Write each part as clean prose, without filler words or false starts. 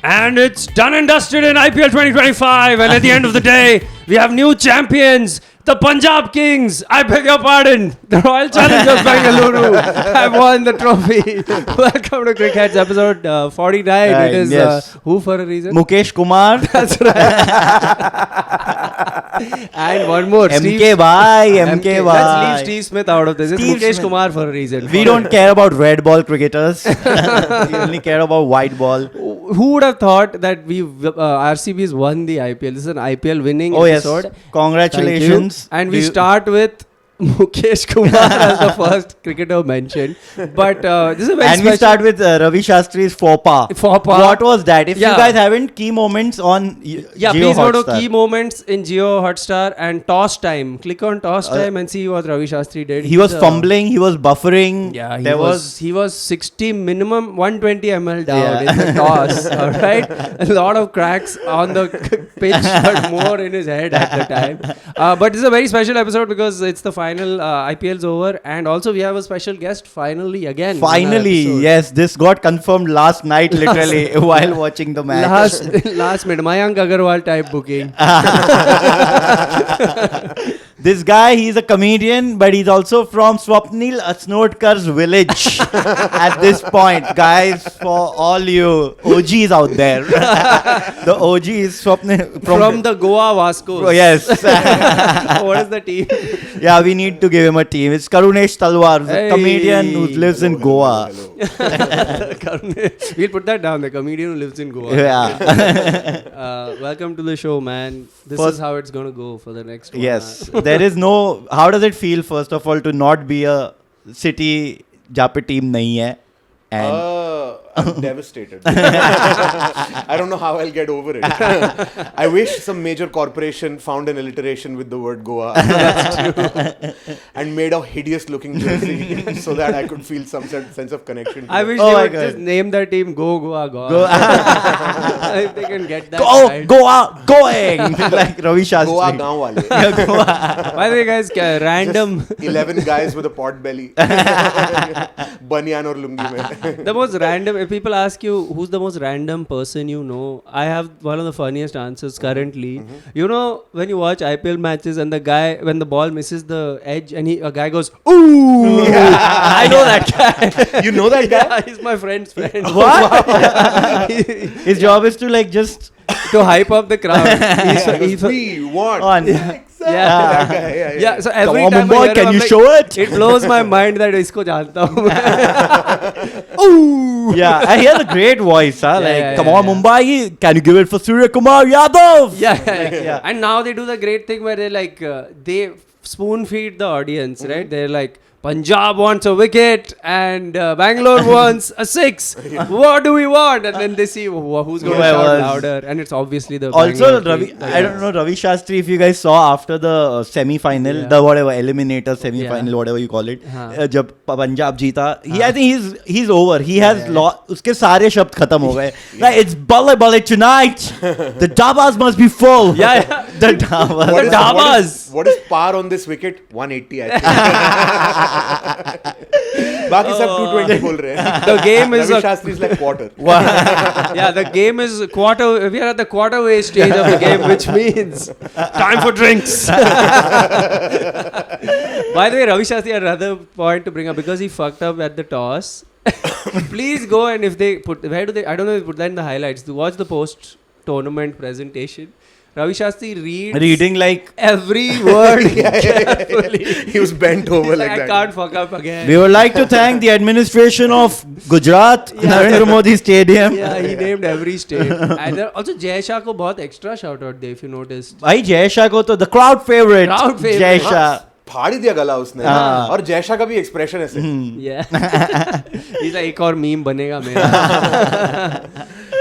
And it's done and dusted in IPL 2025. And at the end of the day, we have new champions, the Punjab Kings. I beg your pardon. The Royal Challengers Bengaluru have won the trophy. Welcome to Crickheads episode 49. It is who for a reason? Mukesh Kumar. That's right. And one more. MK bhai. Let's leave Steve Smith out of this. It's Mukesh Kumar for a reason. We don't care about red ball cricketers. We only care about white ball. Who would have thought that RCB's won the IPL? This is an IPL winning episode. Yes. Congratulations. And we start with Mukesh Kumar as the first cricketer mentioned. But this is a very we start with Ravi Shastri's faux pas. What was that? If you guys haven't, key moments on Jio please Hotstar. go to key moments in Jio Hotstar and toss time. Click on toss time and see what Ravi Shastri did. He was fumbling. He was buffering. Yeah, he was 60 minimum 120 ml down in the toss. All right, a lot of cracks on the pitch, but more in his head at the time. But this is a very special episode because it's the final IPL's over, and also we have a special guest finally again. Finally, yes, this got confirmed last night, literally while watching the match. Last minute, Mayank Agarwal type booking. This guy, he's a comedian, but he's also from Swapnil Asnodkar's village at this point. Guys, for all you OGs out there, the OG is Swapnil from the Goa Vascos. Oh, yes. What is the team? Yeah, we need to give him a team. It's Karunesh Talwar, a comedian who lives in Goa. We'll put that down, the comedian who lives in Goa. Yeah. Welcome to the show, man. This is how it's going to go for the next one. Yes. There is no... How does it feel, first of all, to not be a city जहाँ पे team नहीं है? I'm devastated. I don't know how I'll get over it. I wish some major corporation found an alliteration with the word Goa and made a hideous looking jersey so that I could feel some sense of connection. I wish they would just name their team Goa. If they can get that right. Goa, going! Like Ravi Shastri. Goa gaon wale. By the way, guys, random... Just 11 guys with a pot belly. Banyan or lungi mein. The most random, if people ask you who's the most random person you know, I have one of the funniest answers currently. You know, when you watch IPL matches and the guy, when the ball misses the edge and a guy goes, ooh! I know that guy. You know that guy? Yeah, he's my friend's friend. What? His job is to like just... to hype up the crowd. We want. Yeah. So every Come on, time Mumbai, can you show it? It blows my mind that isko janta hu main. Ooh. Yeah, and he has a great voice, huh? Come on, Mumbai, can you give it for Surya Kumar Yadav? Yeah. And now they do the great thing where they they spoon feed the audience, right? They're like, Punjab wants a wicket and Bangalore wants a 6. What do we want? And then they see who's going to shout louder. And it's obviously the also, I don't know, Ravi Shastri, if you guys saw after the semi-final, the eliminator semi-final, whatever you call it, jab Punjab jeeta, I think he's over. He has lost, uske sare shabd khatam ho gaye. Like, it's balle balle tonight. The dabas must be full. The dabas. What is par on this wicket? 180, I think. बाकी सब 220 बोल रहे हैं. The game is Ravi Shastri is like quarter. Yeah, the game is quarter. We are at the quarter way stage of the game, which means time for drinks. By the way, Ravi Shastri had another point to bring up because he fucked up at the toss. Please go and if they put, where do they? I don't know if they put that in the highlights. To watch the post-tournament presentation. Ravi Shastri reading like every word carefully. He was bent over like that. I can't fuck up again. We would like to thank the administration of Gujarat, Narendra Modi Stadium. Yeah, he named every state. And there also Jay Shah ko bahut extra shout out there if you noticed. Bhai Jay Shah ko to the crowd favorite. Jay Shah. फाड़ दिया गला उसने और जयशा का भी expression ऐसे. Yeah. He's like एक और मीम बनेगा मेरा.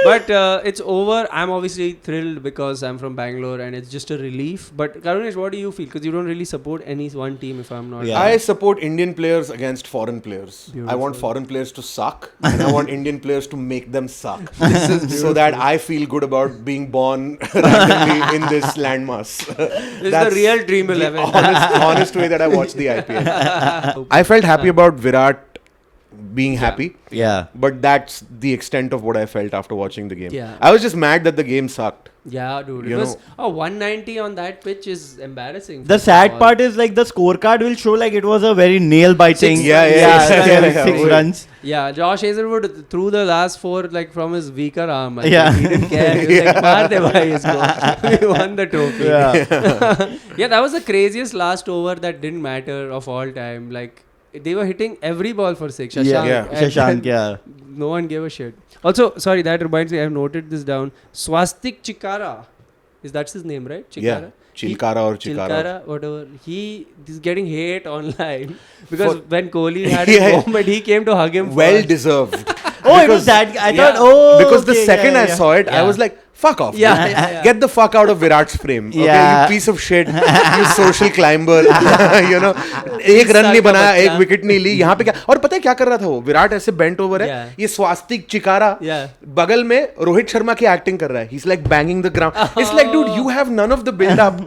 But it's over. I'm obviously thrilled because I'm from Bangalore and it's just a relief. But Karunesh, what do you feel? Because you don't really support any one team, if I'm not wrong. I support Indian players against foreign players. Beautiful. I want foreign players to suck and I want Indian players to make them suck. So that I feel good about being born randomly in this landmass. This is the real Dream 11. Honest way that I watch the IPL. I felt happy about Virat being happy. Yeah. But that's the extent of what I felt after watching the game. Yeah. I was just mad that the game sucked. Yeah, dude. You Because know- 190 on that pitch is embarrassing. The first of sad all. part is like the scorecard will show like it was a very nail biting. Yeah, yeah. 6 runs. Yeah, Josh Hazelwood threw the last 4 like from his weaker arm. I Yeah. think. He didn't care. He was like, "Maar de bhai isko." We won the trophy. Yeah. Yeah, that was the craziest last over that didn't matter of all time. Like they were hitting every ball for 6. Shashank. Yeah. and Shashank, then yeah. No one gave a shit. Also, sorry, that reminds me. I have noted this down. Swastik Chikara. That's his name, right? Chikara. Yeah. Chilkara or Chikara. Chilkara, whatever. He is getting hate online because For- when Kohli had Yeah. his moment, he came to hug him. Well first. deserved. Oh, it was that. I Yeah. thought, oh. Because the okay, second yeah, I yeah. saw it, I Yeah. was like, fuck off. Yeah, dude. yeah, yeah. Get the fuck out of Virat's frame. Okay, Yeah. you piece of shit. You social climber. you know, एक run नहीं बनाया, एक wicket नहीं ली. यहाँ पे क्या? और पता है क्या कर रहा था वो? विराट ऐसे बेंट ओवर है. Yeah. ये स्वास्तिक चिकारा Yeah. बगल में रोहित शर्मा की एक्टिंग कर रहा है. He's like banging the ground. It's like, dude, you have none of the build up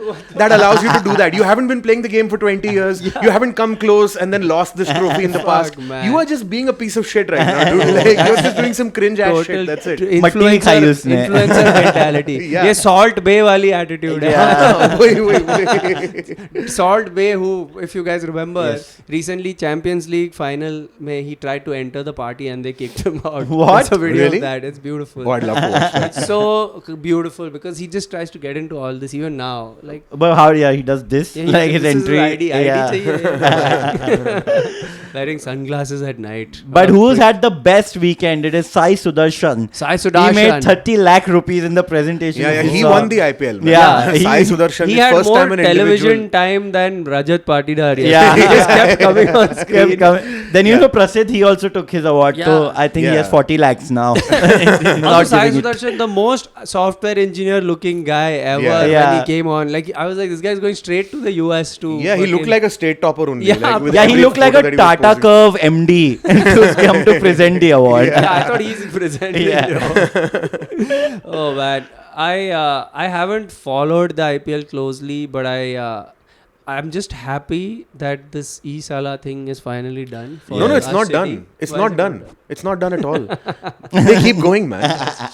that allows you to do that. You haven't been playing the game for 20 years. You haven't come close and then lost this trophy in the past. man. You are just being a piece of shit right now, dude. Like, you're just doing some cringe ass shit. That's it. मट्टी नहीं खाई उसने. Influencer mentality. Yeah. ये Salt Bay वाली attitude है. वही. Salt Bay, who, if you guys remember, Yes. recently Champions League final में he tried to enter the party and they kicked him out. What? There's a video Really? of that. It's beautiful. Oh, I'd love to watch that. It's so beautiful because he just tries to get into all this even now. Like But how, yeah, he does this? yeah, Like his this is entry. ID Yeah. चाहिए. Wearing sunglasses at night. But who's had the best weekend? It is Sai Sudarshan. Sai He Sudarshan. made 30 lakh rupees in the presentation. Yeah, you he saw. won the IPL. Man. Yeah, Sai he- Sudarshan. He his had first more time an television individual. time than Rajat Patidar. Yeah. He just kept coming on Kept screen. coming. Then you know Prasid, he also took his award. So Yeah. I think he has Yeah. 40 lakhs now. He's Also, not Sai giving it. Sudarshan, the most software engineer looking guy ever Yeah. when Yeah. he came on. Like I was like, this guy's going straight to the US to. Yeah, he looked like a state topper only. Yeah, like, with Yeah, he every looked like photo a that he was Tata posing. Curve MD to come to present the award. Yeah, I thought he's presenting. Yeah. Oh man, I haven't followed the IPL closely, but I'm just happy that this E-Sala thing is finally done. for No, it's our not city. done. It's Why not is it done. It's not done at all. They keep going, man.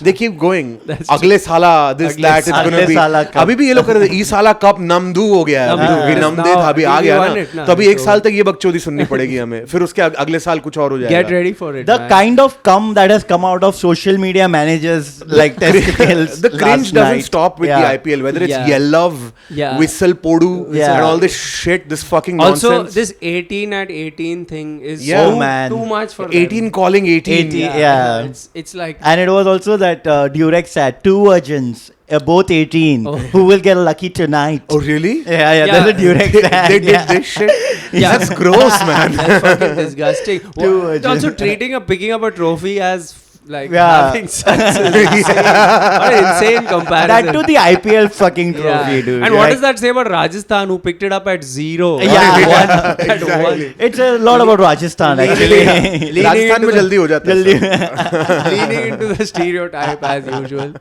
They keep going. That's अगले साला, this, अगले that, it's gonna अगले be. साला कब? अभी भी ये लोग कर रहे थे, ई साला कप नमदू हो गया है. नमदू. अभी It is नमदे now- था, अभी आ we गया won it ना. now, तो अभी एक so- साल तक ये बकचोदी सुननी पड़ेगी हमें. फिर उसके अगले साल कुछ और हो जाएगा. Get ready for it. The man. kind of cum that has come out of social media managers like testicles. The cringe last doesn't night. stop with Yeah. the IPL, whether it's Yeah. Yellov, Yeah. Whistle Podu, Yeah. and all this shit, this fucking Also, nonsense. this 18 at 18 thing is Yeah. so Oh, man. too much for 18 calling 18. 18. Yeah. It's like And it was also that Durex had 2 virgins, both 18, Oh. who will get lucky tonight. Oh, really? Yeah, Yeah. that's a Durex They, ad. they did yeah. this shit? Yeah. That's gross, man. that's fucking disgusting. Too It's much. also picking up a trophy as like Yeah. having sex is insane. What an insane comparison. That to the IPL fucking trophy, Yeah. dude. And what Like, does that say about Rajasthan, who picked it up at 0? Yeah. One, at Exactly. one. It's a lot about Rajasthan, actually. Leaning Rajasthan into में the- जल्दी हो जाता है जल्दी सब. Leaning into the stereotype as usual.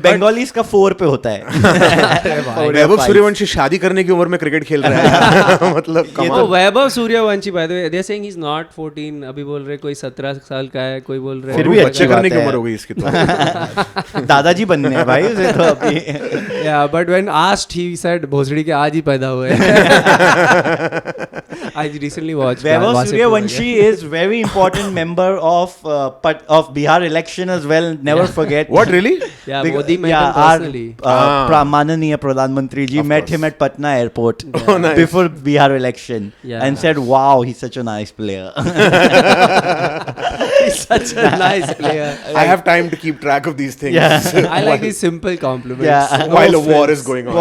Bengalis का 4 पे होता है. वैभव सूर्यवंशी शादी करने की उम्र में क्रिकेट खेल रहा है. मतलब ये कमाल. तो Vaibhav Suryavanshi by the way, they're saying he's not 14. अभी बोल रहे कोई 17 साल का है, कोई बोल रहे फिर वो भी बच्चे अच्छी बात करने की है. उम्र हो गई इसकी तो. दादाजी बनने हैं भाई उसे तो अभी. Yeah, but when asked, he said भोसड़ी के आज ही पैदा हुए. I recently watched. Vaibhav Wasipur Suryavanshi again. is very important member of Bihar election as well. Never forget. What really? Yeah, Because- Modi met yeah, him personally. Ah. Mananiya Pradhan Mantri ji Of met course. him at Patna airport Oh, nice. before Bihar election Yeah. and said, "Wow, he's such a nice player." He's such a nice player. I have time to keep track of these things. Yeah. I like these simple compliments. Yeah. No While a war offense. is going on.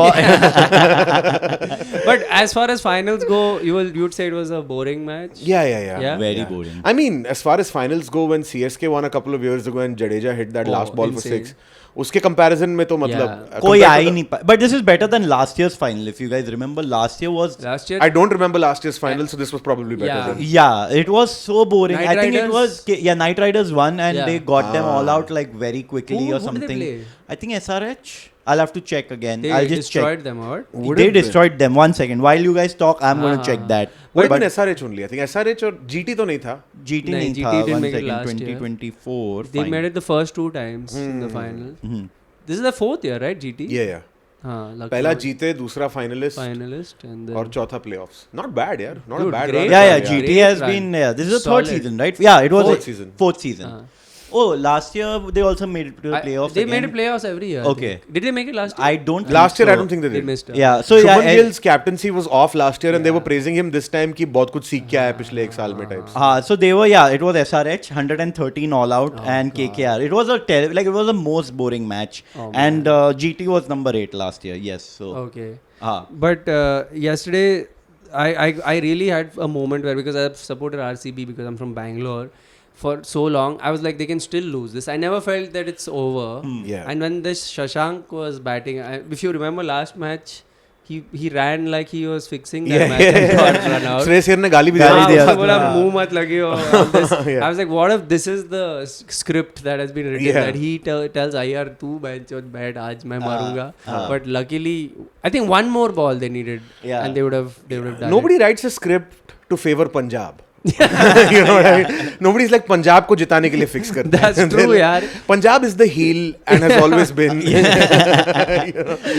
But as far as finals go, you'd say it was a boring match. Yeah. Very boring. I mean, as far as finals go, when CSK won a couple of years ago and Jadeja hit that Oh, last ball insane. for 6, उसके comparison में तो मतलब Yeah. कोई compared uh to he the- नहीं पा. But this is better than last year's final. If you guys remember, last year was. Last year, I don't remember last year's final, so this was probably better. Yeah. Than. Yeah, it was so boring. Night I think it Riders? was. Yeah, Night Riders won and Yeah. they got them all out like very quickly Who or did they something. play? I think SRH. I'll have to check again. They I'll just destroyed check. them, or? Would They it be? destroyed them. 1 second. While you guys talk, I'm going to check that. Would have But been SRH only. I think SRH or GT तो नहीं था. GT नहीं, नहीं GT था. didn't 1 make it second. last year. 2024. They fine. made it the first 2 times in the final. This is the 4th year, right? GT. Yeah. हाँ, Lucknow पहला जीते, दूसरा finalist finalist and then और चौथा playoffs. Not bad यार. Not a Dude, bad great run. Yeah, run, GT Great has run. been. Yeah, this is the Solid. 3rd season, right? Yeah, it was Fourth a season. 4th season. Oh, last year they also made it to the playoffs. They again. made it playoffs every year. I Okay. think. Did they make it last year? I don't. Last think year I so. don't think they They did. missed out. Yeah, so Shubman yeah. Gill's captaincy was off last year and they were praising him this time कि बहुत कुछ सीख के आया पिछले 1 साल में types. So they were, yeah, it was SRH 113 all out and KKR. It was it was the most boring match. And GT was number 8 last year. Yes, so. Okay. Ah. But yesterday, I really had a moment where, because I've supported RCB because I'm from Bangalore for so long, I was like, they can still lose this. I never felt that it's over. Yeah. And when this Shashank was batting, if you remember last match, he ran like he was fixing that match and got run out. Shreyas Iyer ने गाली भी गाली दी. दिया. उसने बोला मुंह मत लगे हो. Yeah. I was like, what if this is the script that has been written, Yeah. that he tells Iyer, तू bench on बैठ आज मैं मारूंगा. हाँ. But luckily, I think one more ball they needed, Yeah. and they would have done Nobody it. writes a script to favor Punjab. You know what I mean? Nobody's like Punjab को जिताने के लिए fix करते हैं. That's true, यार. Punjab is the heel and has always been.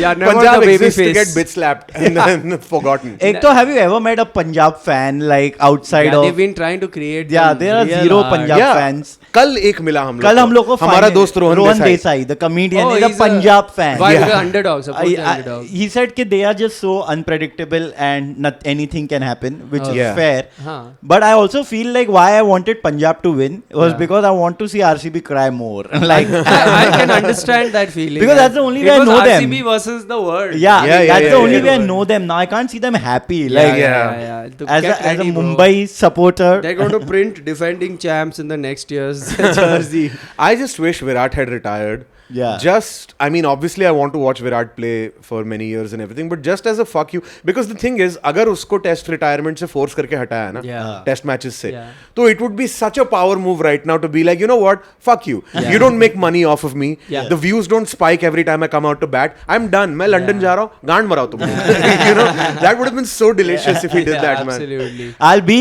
Yeah, never Punjab the baby exists to face. get bitch slapped and then forgotten. Ek to, have you ever met a Punjab fan like outside Yeah, of? they've been trying to create. Yeah, them there are real 0 hard. Punjab Yeah. fans. कल एक मिला हम लोग. कल हम लोग को हमारा final- दोस्त Rohan Desai. the comedian, Oh, is a he's a- Punjab fan. Why? Yeah. Because underdog, support the underdog. He said that they are just so unpredictable and not anything can happen, which is Yeah. fair. Huh. But I also feel like why I wanted Punjab to win was Yeah. because I want to see RCB cry more. Like I can understand that feeling. Because that's the only way I It was know them. RCB versus the world. yeah, Yeah, that's yeah, the yeah, only yeah. way I know them. Now I can't see them happy. Yeah, Like yeah. To as get a ready, bro. Mumbai supporter. They're going to print defending champs in the next year's jersey. I just wish Virat had retired. Yeah. Just, I mean, obviously I want to watch Virat play for many years and everything, but just as a fuck you, because the thing is, अगर उसको test retirement से force करके हटाया ना, Yeah. Test matches से, Yeah. तो it would be such a power move right now to be like, you know what, fuck you. Yeah. You don't make money off of me. Yeah. The views don't spike every time I come out to bat. I'm done. मैं London Yeah. जा रहा हूँ, गांड मराओ तुम. You know, that would have been so delicious if he did Yeah, that, man. absolutely. I'll be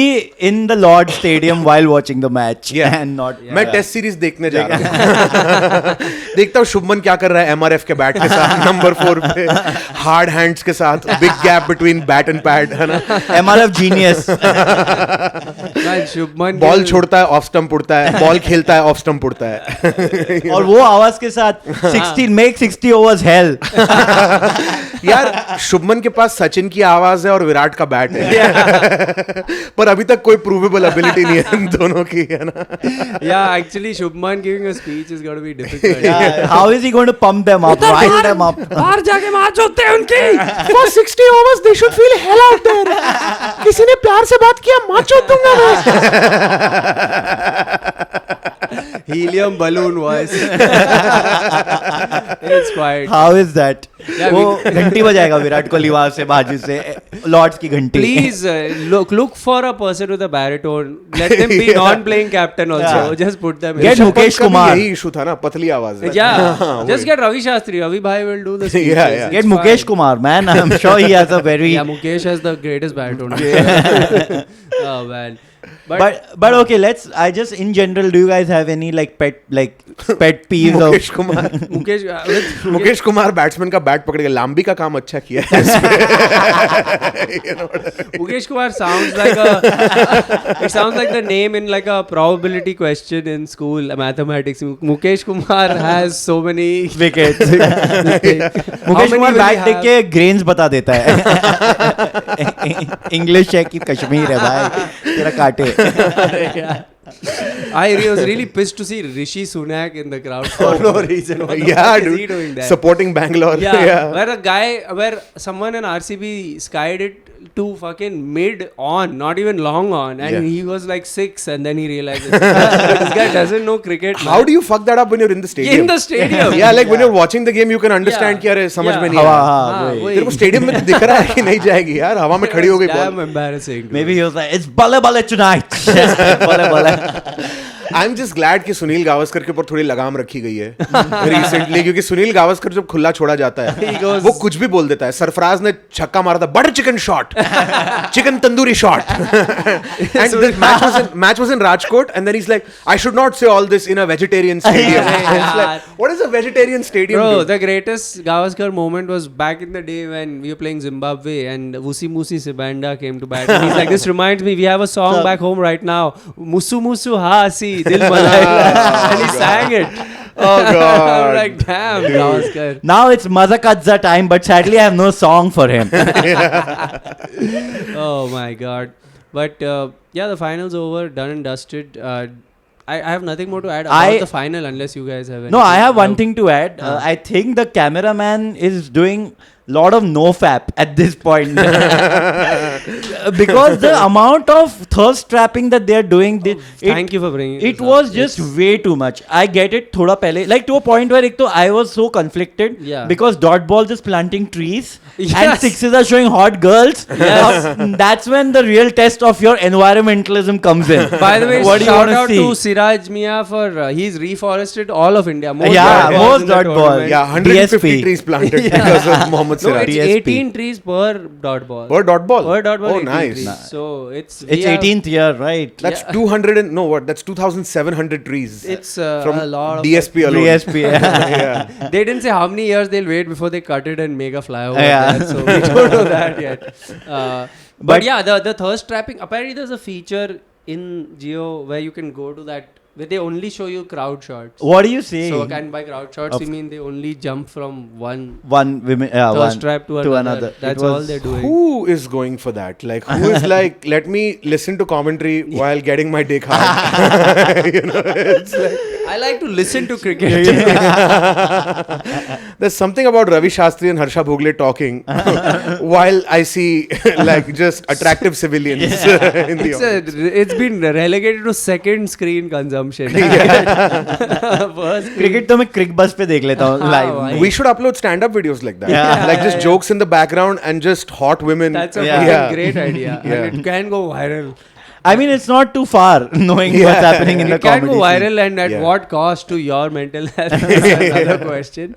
in the Lord Stadium while watching the match. Yeah. And not. मैं test series देखने जा रहा हूँ. देखता हूँ शुभमन क्या कर रहा है MRF के बैट के साथ नंबर 4 पे, हार्ड हैंड्स के साथ, big gap between bat and pad, है ना. MRF genius. Man, Shubman ball Gill- छोड़ता है, ऑफ स्टंप उड़ता है, बॉल खेलता है, ऑफ स्टंप उड़ता है. और वो आवाज के साथ 16 make 60 overs hell. यार शुभमन के पास सचिन की आवाज है और विराट का बैट है. पर अभी तक कोई प्रूवेबल एबिलिटी नहीं है इन दोनों की, है ना. Yeah, actually, Shubman giving a speech is going to be difficult. Yeah, how is he going to pump them up, rile them up? बाहर जाके मैच होते हैं उनकी. For 60 overs they should feel hell out there. किसी ने प्यार से बात किया, माचो दूंगा मैं. Helium balloon voice. It's quiet. How is that? Yeah, वो घंटी बजाएगा विराट कोहली वहां से बाजू से लॉर्ड्स की घंटी. Please look for a person with a baritone. Let them be non-playing captain also. Yeah. Just put them in. Get Mukesh का भी Kumar. यही इशू था ना, पतली आवाज है. Yeah, just get Ravi Shastri. Ravi Bhai will do the speeches. Yeah, yeah. Get It's Mukesh fine. Kumar, man. I'm sure he has a very. Yeah, Mukesh has the greatest baritone. Oh man. But okay, I just in general, do you guys have any pet peeves of Mukesh Kumar. Mukesh Kumar batsman का bat पकड़ के लांबी का काम अच्छा किया है. Mukesh Kumar sounds like it sounds like the name in like a probability question in school, mathematics. Mukesh Kumar has so many wickets? Mukesh Kumar bat देख के ग्रेन्स बता देता है. इंग्लिश है कि कश्मीर है भाई, तेरा काटे. I was really pissed to see Rishi Sunak in the crowd for no reason. What the Yeah, fuck is he dude. doing there? Supporting Bangalore. Yeah, where someone in RCB skied it to fucking mid on, not even long on, and Yeah. he was like 6, and then he realized this guy doesn't know cricket. How do you fuck that up when you're in the stadium? In the stadium? Yeah, like when you're watching the game, you can understand Yeah. कि अरे समझ Yeah. में नहीं हवा, आ रहा. हाँ, हाँ, वही. वही. तेरे को स्टेडियम में तो दिख रहा है कि नहीं जाएगी यार, हवा में खड़ी हो गई Damn ball. embarrassing. dude. Maybe he was like, it's balle balle tonight. Balle balle. I'm just glad कि सुनील गावस्कर के ऊपर थोड़ी लगाम रखी गई है रिसेंटली, क्योंकि सुनील गावस्कर जब खुला छोड़ा जाता है वो कुछ भी बोल देता है. सरफराज ने छक्का मारा था, butter chicken shot, chicken tandoori shot, and the match was in Rajkot, and then he's like, I should not say all this in a vegetarian stadium. It's like, what is a vegetarian stadium? Bro, do? the greatest Gavaskar moment was back in the day when we were playing Zimbabwe and Vusi Musi Sibanda came to bat. And he's like, this reminds me, we have a song back home right now, Musu Musu Hasi Dil Malai, and he sang it. Oh God. I'm like, damn, Gavaskar. Now it's Mazakadza time, but sadly I have no song for him. Oh my God. But yeah, the final's over, done and dusted. I have nothing more to add about the final unless you guys have anything. No, I have one thing to add. I think the cameraman is doing lot of nofap at this point because the amount of thirst trapping that they are doing, thank you for bringing it was just way too much. I get it thoda pehle, like to a point where I was so conflicted because dot balls is planting trees and sixes are showing hot girls. That's when the real test of your environmentalism comes in. By the way, what shout out to Siraj Mia for he's reforested all of India. Most dot balls. Yeah, 150 trees planted because of Mohammad No, Siraj. it's 18 trees per dot ball. Per dot ball? Per dot ball. Oh, nice. Trees. So it's 18th year, right? That's 200 and no, what? That's 2,700 trees. It's from a lot of DSP alone. DSP, Yeah. They didn't say how many years they'll wait before they cut it and make a flyover. Yeah. There, so we don't know that yet. But yeah, the thirst trapping. Apparently, there's a feature in Jio where you can go to that. Where they only show you crowd shots. What do you say? So, and by crowd shots, you mean they only jump from one women thirst trap to another. That's all they're doing. Who is going for that? Like, who is like, let me listen to commentary while getting my dick hard? You know, it's like, I like to listen to cricket. there's something about Ravi Shastri and Harsha Bhogle talking while I see like just attractive civilians in the audience. It's been relegated to second screen consumption. Cricket तो मैं crick bus पे देख लेता हूँ live. We should upload stand-up videos like that. Yeah. Like just jokes in the background and just hot women. That's a fucking great idea. Yeah. And it can go viral. I mean, it's not too far knowing what's happening in the It can comedy go viral scene. and at what cost to your mental health is another question.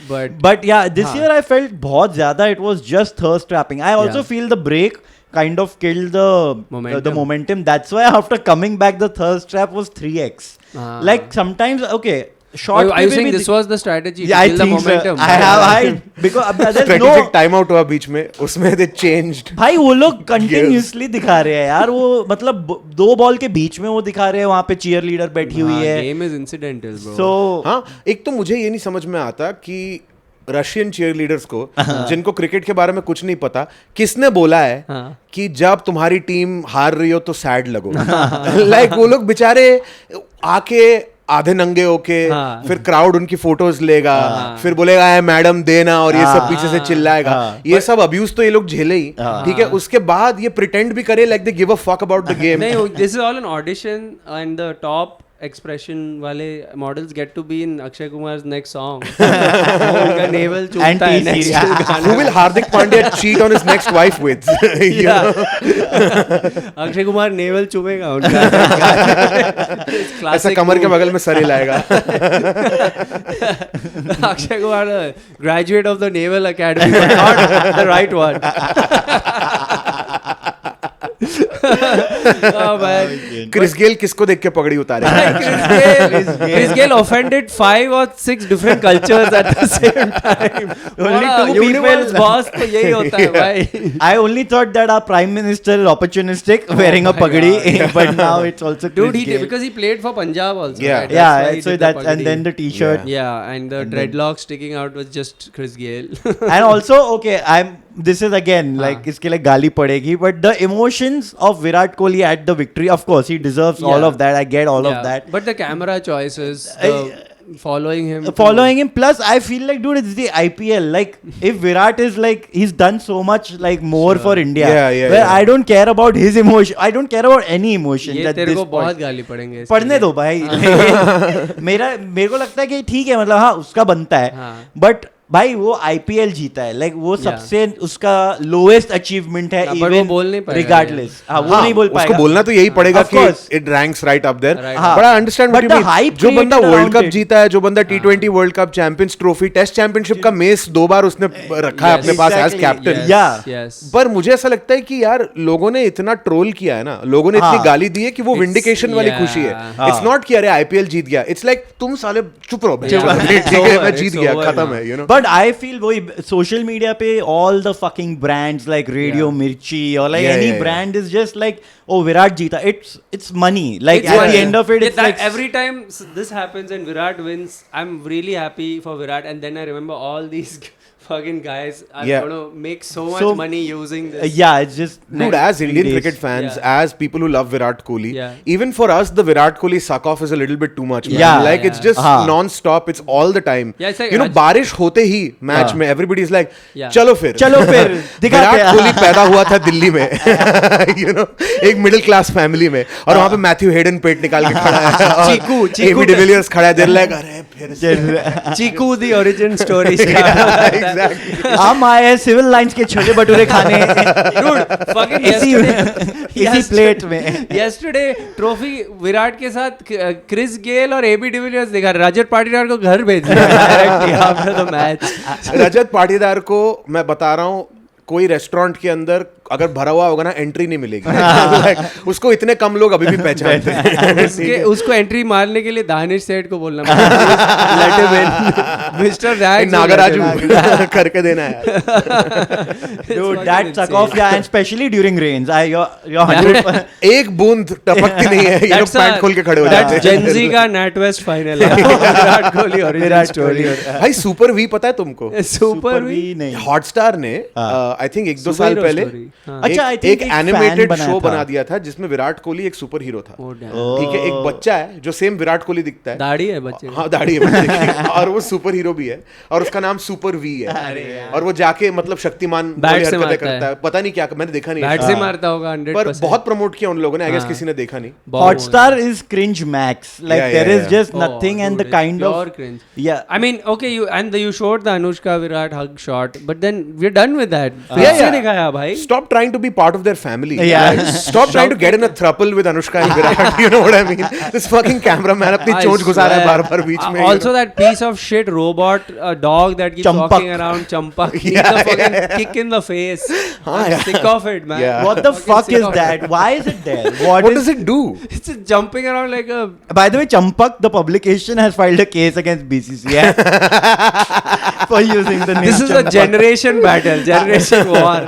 But yeah, this year I felt बहुत ज़्यादा it was just thirst trapping. I also feel the break kind of killed the momentum. That's why after coming back, the thirst trap was 3x. Like sometimes, okay. Short are you saying this was the strategy to I kill the think momentum? So. I because there's strategic timeout हुआ बीच में, उसमें they changed. भाई वो लोग continuously दिखा रहे हैं यार, वो मतलब 2 बॉल के बीच में वो दिखा रहे हैं, वहाँ पे cheer leader बैठी हुई है. Game is incidental, bro. So हाँ, एक तो मुझे ये नहीं समझ में आता कि रशियन चीयर लीडर्स को जिनको क्रिकेट के बारे में कुछ नहीं पता, किसने बोला है कि जब तुम्हारी टीम हार रही हो तो सैड लगो. लाइक वो लोग बेचारे आके आधे नंगे होके फिर क्राउड उनकी फोटोज लेगा, फिर बोलेगा मैडम देना और ये सब पीछे से चिल्लाएगा. ये सब अब्यूज तो ये लोग झेले ही, ठीक है. उसके बाद ये प्रिटेंड भी करे like they give a fuck about the game. नहीं, this is all an audition and the top expression वाले models get to be in Akshay Kumar's next song. उनका navel चूमता है next गाने. Who will Hardik Pandya cheat on his next wife with? Akshay Kumar navel चूमेगा उनका. ऐसा कमर के बगल में सर हिलाएगा. Akshay Kumar graduate of the Naval Academy but not the right one. Chris Gayle किसको देख के पगड़ी उतारे? Chris Gayle offended 5 or 6 different cultures at the same time. Only 2 Universe boss तो यही होता है भाई. I only thought that our prime minister is opportunistic wearing a pagadi, but now it's also Dude, he did because he played for Punjab also. Yeah, right? yeah. So that and then the T-shirt. Yeah, and the dreadlocks sticking out was just Chris Gayle. And also, okay, this is again like इसके लिए गाली पड़ेगी, but the emotions of Virat Kohli at the victory, of course, he deserves all of that. I get all of that. But the camera choices, following him. Plus, I feel like, dude, it's the IPL. Like, if Virat is like, he's done so much like more for India. Where I don't care about his emotion. I don't care about any emotion. ये तेरे को बहुत गाली पड़ेंगे. पढ़ने दो भाई. मेरे को लगता है कि ठीक है, मतलब हाँ उसका बनता है. But भाई वो IPL जीता है, लाइक वो सबसे उसका लोएस्ट अचीवमेंट है, but वो बोल नहीं पाएगा, रिगार्डलेस वो नहीं बोल पाएगा, उसको बोलना तो यही पड़ेगा Of कि course. It ranks right up there, Right. But I understand what But you the hype mean. जो बंदा created world cup around it. जीता है, जो बंदा T20 world cup, champions trophy, test championship का मेस 2 बार उसने रखा है अपने पास as exactly. Captain. Yeah. yes. पर मुझे ऐसा लगता है कि यार लोगों ने इतना ट्रोल किया है ना, लोगों ने इतनी गाली दी है कि वो विंडिकेशन वाली yeah. खुशी है। इट्स नॉट कि अरे IPL जीत गया, इट्स लाइक तुम साले चुप रहो भाई, Yeah. ठीक It's है over, मैं जीत it's गया, over खत्म now. है, you know. But I feel वही social media पे all the fucking brands like Radio Mirchi or like Yeah, any yeah, brand is just like, oh Virat jeeta, it's money, like It's at money. the end of it it's that like every time this happens and Virat wins, I'm really happy for Virat, and then I remember all these fucking guys are Yeah. going to make so much So, money using this. yeah, it's just Dude, next as 3 Indian days. cricket fans, Yeah. as people who love Virat Kohli, Yeah. even for us, the Virat Kohli suck off is a little bit too much. Man. Yeah. Like it's Yeah. just हाँ. non-stop. It's all the time. Yeah, it's like you know, बारिश होते ही match हाँ. में everybody is like, Yeah. चलो फिर दिखाते विराट हैं. कोहली पैदा हुआ था दिल्ली में, you know, एक मिडिल क्लास फैमिली में, और वहाँ पे मैथ्यू हेडन पेट निकाल के खड़ा है, और चीकू एबी डिविलियर्स खड़ा है, they're like, अरे फिर से Chiku, the origin story. exactly. हम आए हैं सिविल लाइंस के छोले भटूरे खाने Dude, fucking इसी yesterday, प्लेट में yesterday ट्रॉफी विराट के साथ क्रिस गेल और एबी डिविलियर्स दिखा, रजत पाटीदार को घर भेज दिया directly after the match. Rajat Patidar को मैं बता रहा हूँ, कोई रेस्टोरेंट के अंदर अगर भरा हुआ होगा ना, एंट्री नहीं मिलेगी। Like, उसको इतने कम लोग अभी भी पहचानते हैं। उसको एंट्री मारने के लिए दानिश सेठ को बोलना मिस्टर नागराजू करके देना है। Dude, that suck off, yeah, and especially during rains. You're 100%. एक बूंद टपकती नहीं है, ये लोग पैंट खोल के खड़े हो जाते हैं। जेंजी का नेटवेस्ट फाइनल है। विराट कोहली और विराट कोहली भाई सुपर वी पता है तुमको? सुपर वी नहीं. हॉटस्टार ने आई थिंक 1-2 साल Superhero पहले story. हाँ. अच्छा, I think एक एक एनिमेटेड fan बनाया शो था. बना दिया था जिसमें विराट कोहली एक सुपर हीरो था। Oh, damn. ठीक है, एक बच्चा है जो सेम विराट कोहली दिखता है, दाढ़ी है बच्चे की। हाँ दाढ़ी है बच्चे की, और वो सुपर हीरो भी है, और उसका नाम सुपर वी है, और वो जाके मतलब शक्तिमान बैट वाली से हरकतें मारता करता है। है, पता नहीं क्या, मैंने देखा नहीं बैट है, से मारता होगा पर 100%। बहुत प्रमोट किया उन लोगों ने, आई गेस हाँ. किसी ने देखा नहीं। Hotstar is cringe max. Like Yeah, there yeah, is yeah. just Oh, nothing, and the dude, it's kind pure of cringe. yeah. I mean, okay, you showed the Anushka Virat hug shot, but then we're done with that. फिर Yeah, से yeah. दिखाया भाई. Stop trying to be part of their family. Yeah. Like, stop trying to get in a throuple with Anushka and Virat. You know what I mean? This fucking cameraman अपनी I चोंच घुसा रहा है swear. बार-बार बीच में। Also that piece of shit robot dog that keeps Champak. walking around, Champak. Needs Yeah, a fucking yeah, yeah. kick in the face. हाँ, I'm yeah. sick of it, man. Yeah. What the Fucking fuck sick is of that? it. Why is it there? What What does it do? It's just jumping around like a. By the way, Champak, the publication, has filed a case against BCCI for using the name. This is a Champak. generation battle, generation war.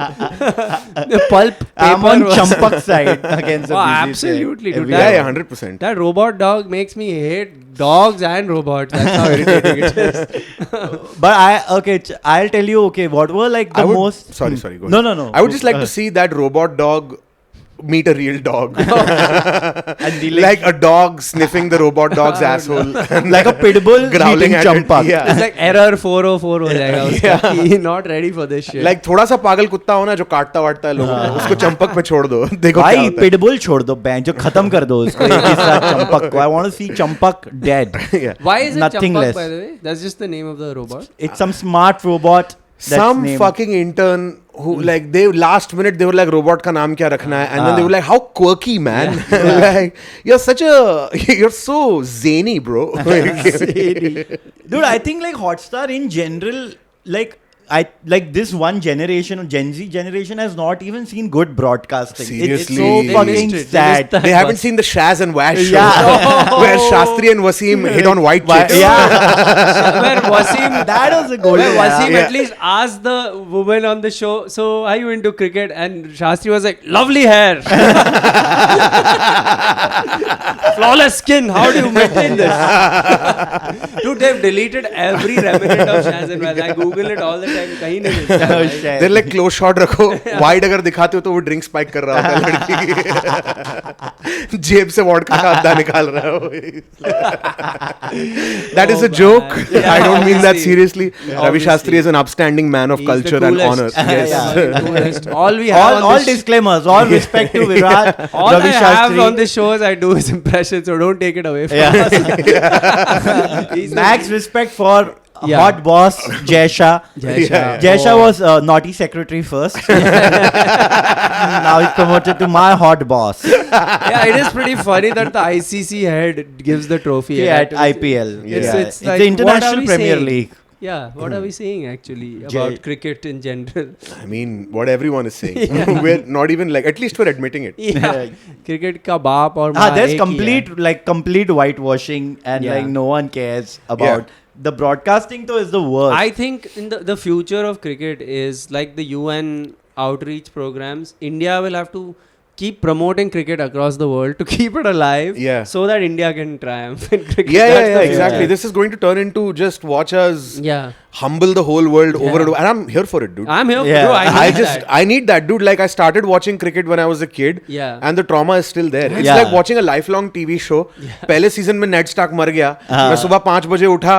The pulp paper. I'm on was- Champak's side against the Oh, BCCI. absolutely, dude. Every Yeah, That- yeah, 100%. That robot dog makes me hate dogs and robots. That's how irritating it is. But I'll tell you. Okay, what were like the I would, most? Sorry, go No, ahead. no. I would just like to see that robot dog meet a real dog. And the Like a dog sniffing the robot dog's asshole. like a pitbull growling meeting at Champak. it. Yeah. It's like error 404 हो जाएगा उसका. He's not ready for this shit. Like थोड़ा सा पागल कुत्ता हो ना जो काटता वाटता है लोगों को, उसको चंपक पे छोड़ दो, देखो क्या भाई होता है। pitbull छोड़ दो बैंक जो खत्म कर दो उसको एक ही साथ चंपक को. I want to see Champak dead. Yeah. Why is it Nothing Champak, less. by the way? That's just the name of the robot. It's some smart robot. that's Some named- fucking intern who like they last minute they were like robot का नाम क्या रखना है, and then they were like how quirky man. Like you're such a you're so zany bro. Dude, I think like Hotstar in general, like this one generation, Gen Z generation, has not even seen good broadcasting. Seriously. It's so They fucking missed it. They sad. missed that. They haven't seen the Shaz and Wash show Yeah. where Shastri and Wasim hit on white chicks. Yeah, Where Wasim, that was a goal. where Wasim Yeah. at least asked the woman on the show, so are you into cricket? And Shastri was like, lovely hair. Flawless skin. How do you maintain this? Dude, they've deleted every remnant of Shaz and Wash. I Google it all the time. कहीं नहीं मिलता है Oh, भाई. shit. They're like close shot रखो, wide अगर दिखाते हो तो वो ड्रिंक स्पाइक कर रहा होता है लड़की, जेब से वोडका का अद्दा निकाल रहा हो. That is a joke. Yeah, I don't mean that obviously. seriously. Ravi Obviously. Shastri is an upstanding man of He's the culture and coolest. honor. Yeah, Yes. yeah, coolest. All we have all on this disclaimers, all respect to Virat, all Ravi I have Shastri. on this show is I do his impression, so don't take it away from Yeah. us. He's the- Max respect for Yeah. hot boss Jay Shah. Jay Shah. Jay Shah Oh. was naughty secretary first. Now he's promoted to my hot boss. Yeah, it is pretty funny that the ICC head gives the trophy At IPL. It's Yeah. like, the what are International we Premier saying? League. Yeah, what are we saying actually about Jay- cricket in general? I mean, what everyone is saying. We're not even like, at least we're admitting it. Yeah, cricket ka baap और Ah, माँ there's एक ही है. complete whitewashing and Yeah. like no one cares about the broadcasting though is the worst. I think in the future of cricket is like the UN outreach programs. India will have to keep promoting cricket across the world to keep it alive. Yeah. So that India can triumph in cricket. Yeah, That's the exactly. future. This is going to turn into just watch us Yeah. humble the whole world over Yeah. and over. And I'm here for it, dude. I'm here. Yeah. Bro, I I need that, dude. Like I started watching cricket when I was a kid, Yeah. and the trauma is still there. It's Yeah. like watching a lifelong TV show. पहले season में Ned Stark मर गया, मैं सुबह 5 बजे उठा,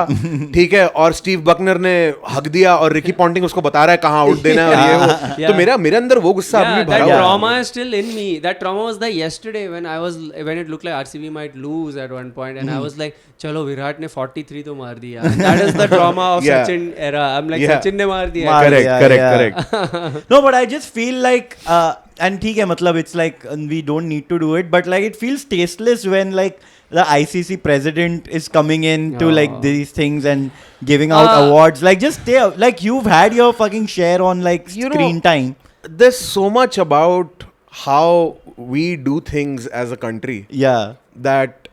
ठीक है, और स्टीव बकनर ने हक दिया और रिकी पॉन्टिंग उसको बता रहा है कहाँ आउट देना है और ये वो. Yeah. तो मेरे अंदर वो गुस्सा अभी Yeah, भी भरा that हुआ है. trauma is still in me. That trauma was there yesterday when it looked like RCB might lose at one point, and I was like, "चलो विराट ने 43 तो मार दिया." That is the trauma of Yeah. Sachin era. I'm like, Yeah. Sachin ने मार दिया. मार Correct, Yeah, correct, yeah. correct. No, but I just feel like and ठीक है मतलब it's like we don't need to do it, but like it feels tasteless when like the ICC president is coming in to like Oh. these things and giving out awards. Like just stay like you've had your fucking share on like You know, screen time. There's so much about how we do things as a country Yeah. that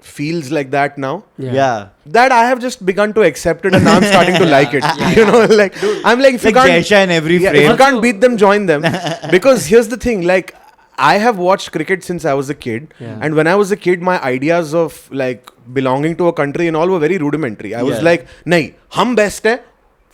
feels like that now. Yeah. That I have just begun to accept it, and now I'm starting to like it. You know, like I'm like, if you Like can't, Jay Shah in every if frame. you can't beat them, join them. Because here's the thing, like I have watched cricket since I was a kid, Yeah. and when I was a kid, my ideas of like belonging to a country and all were very rudimentary. I was Yeah. like, nahi, hum best hai.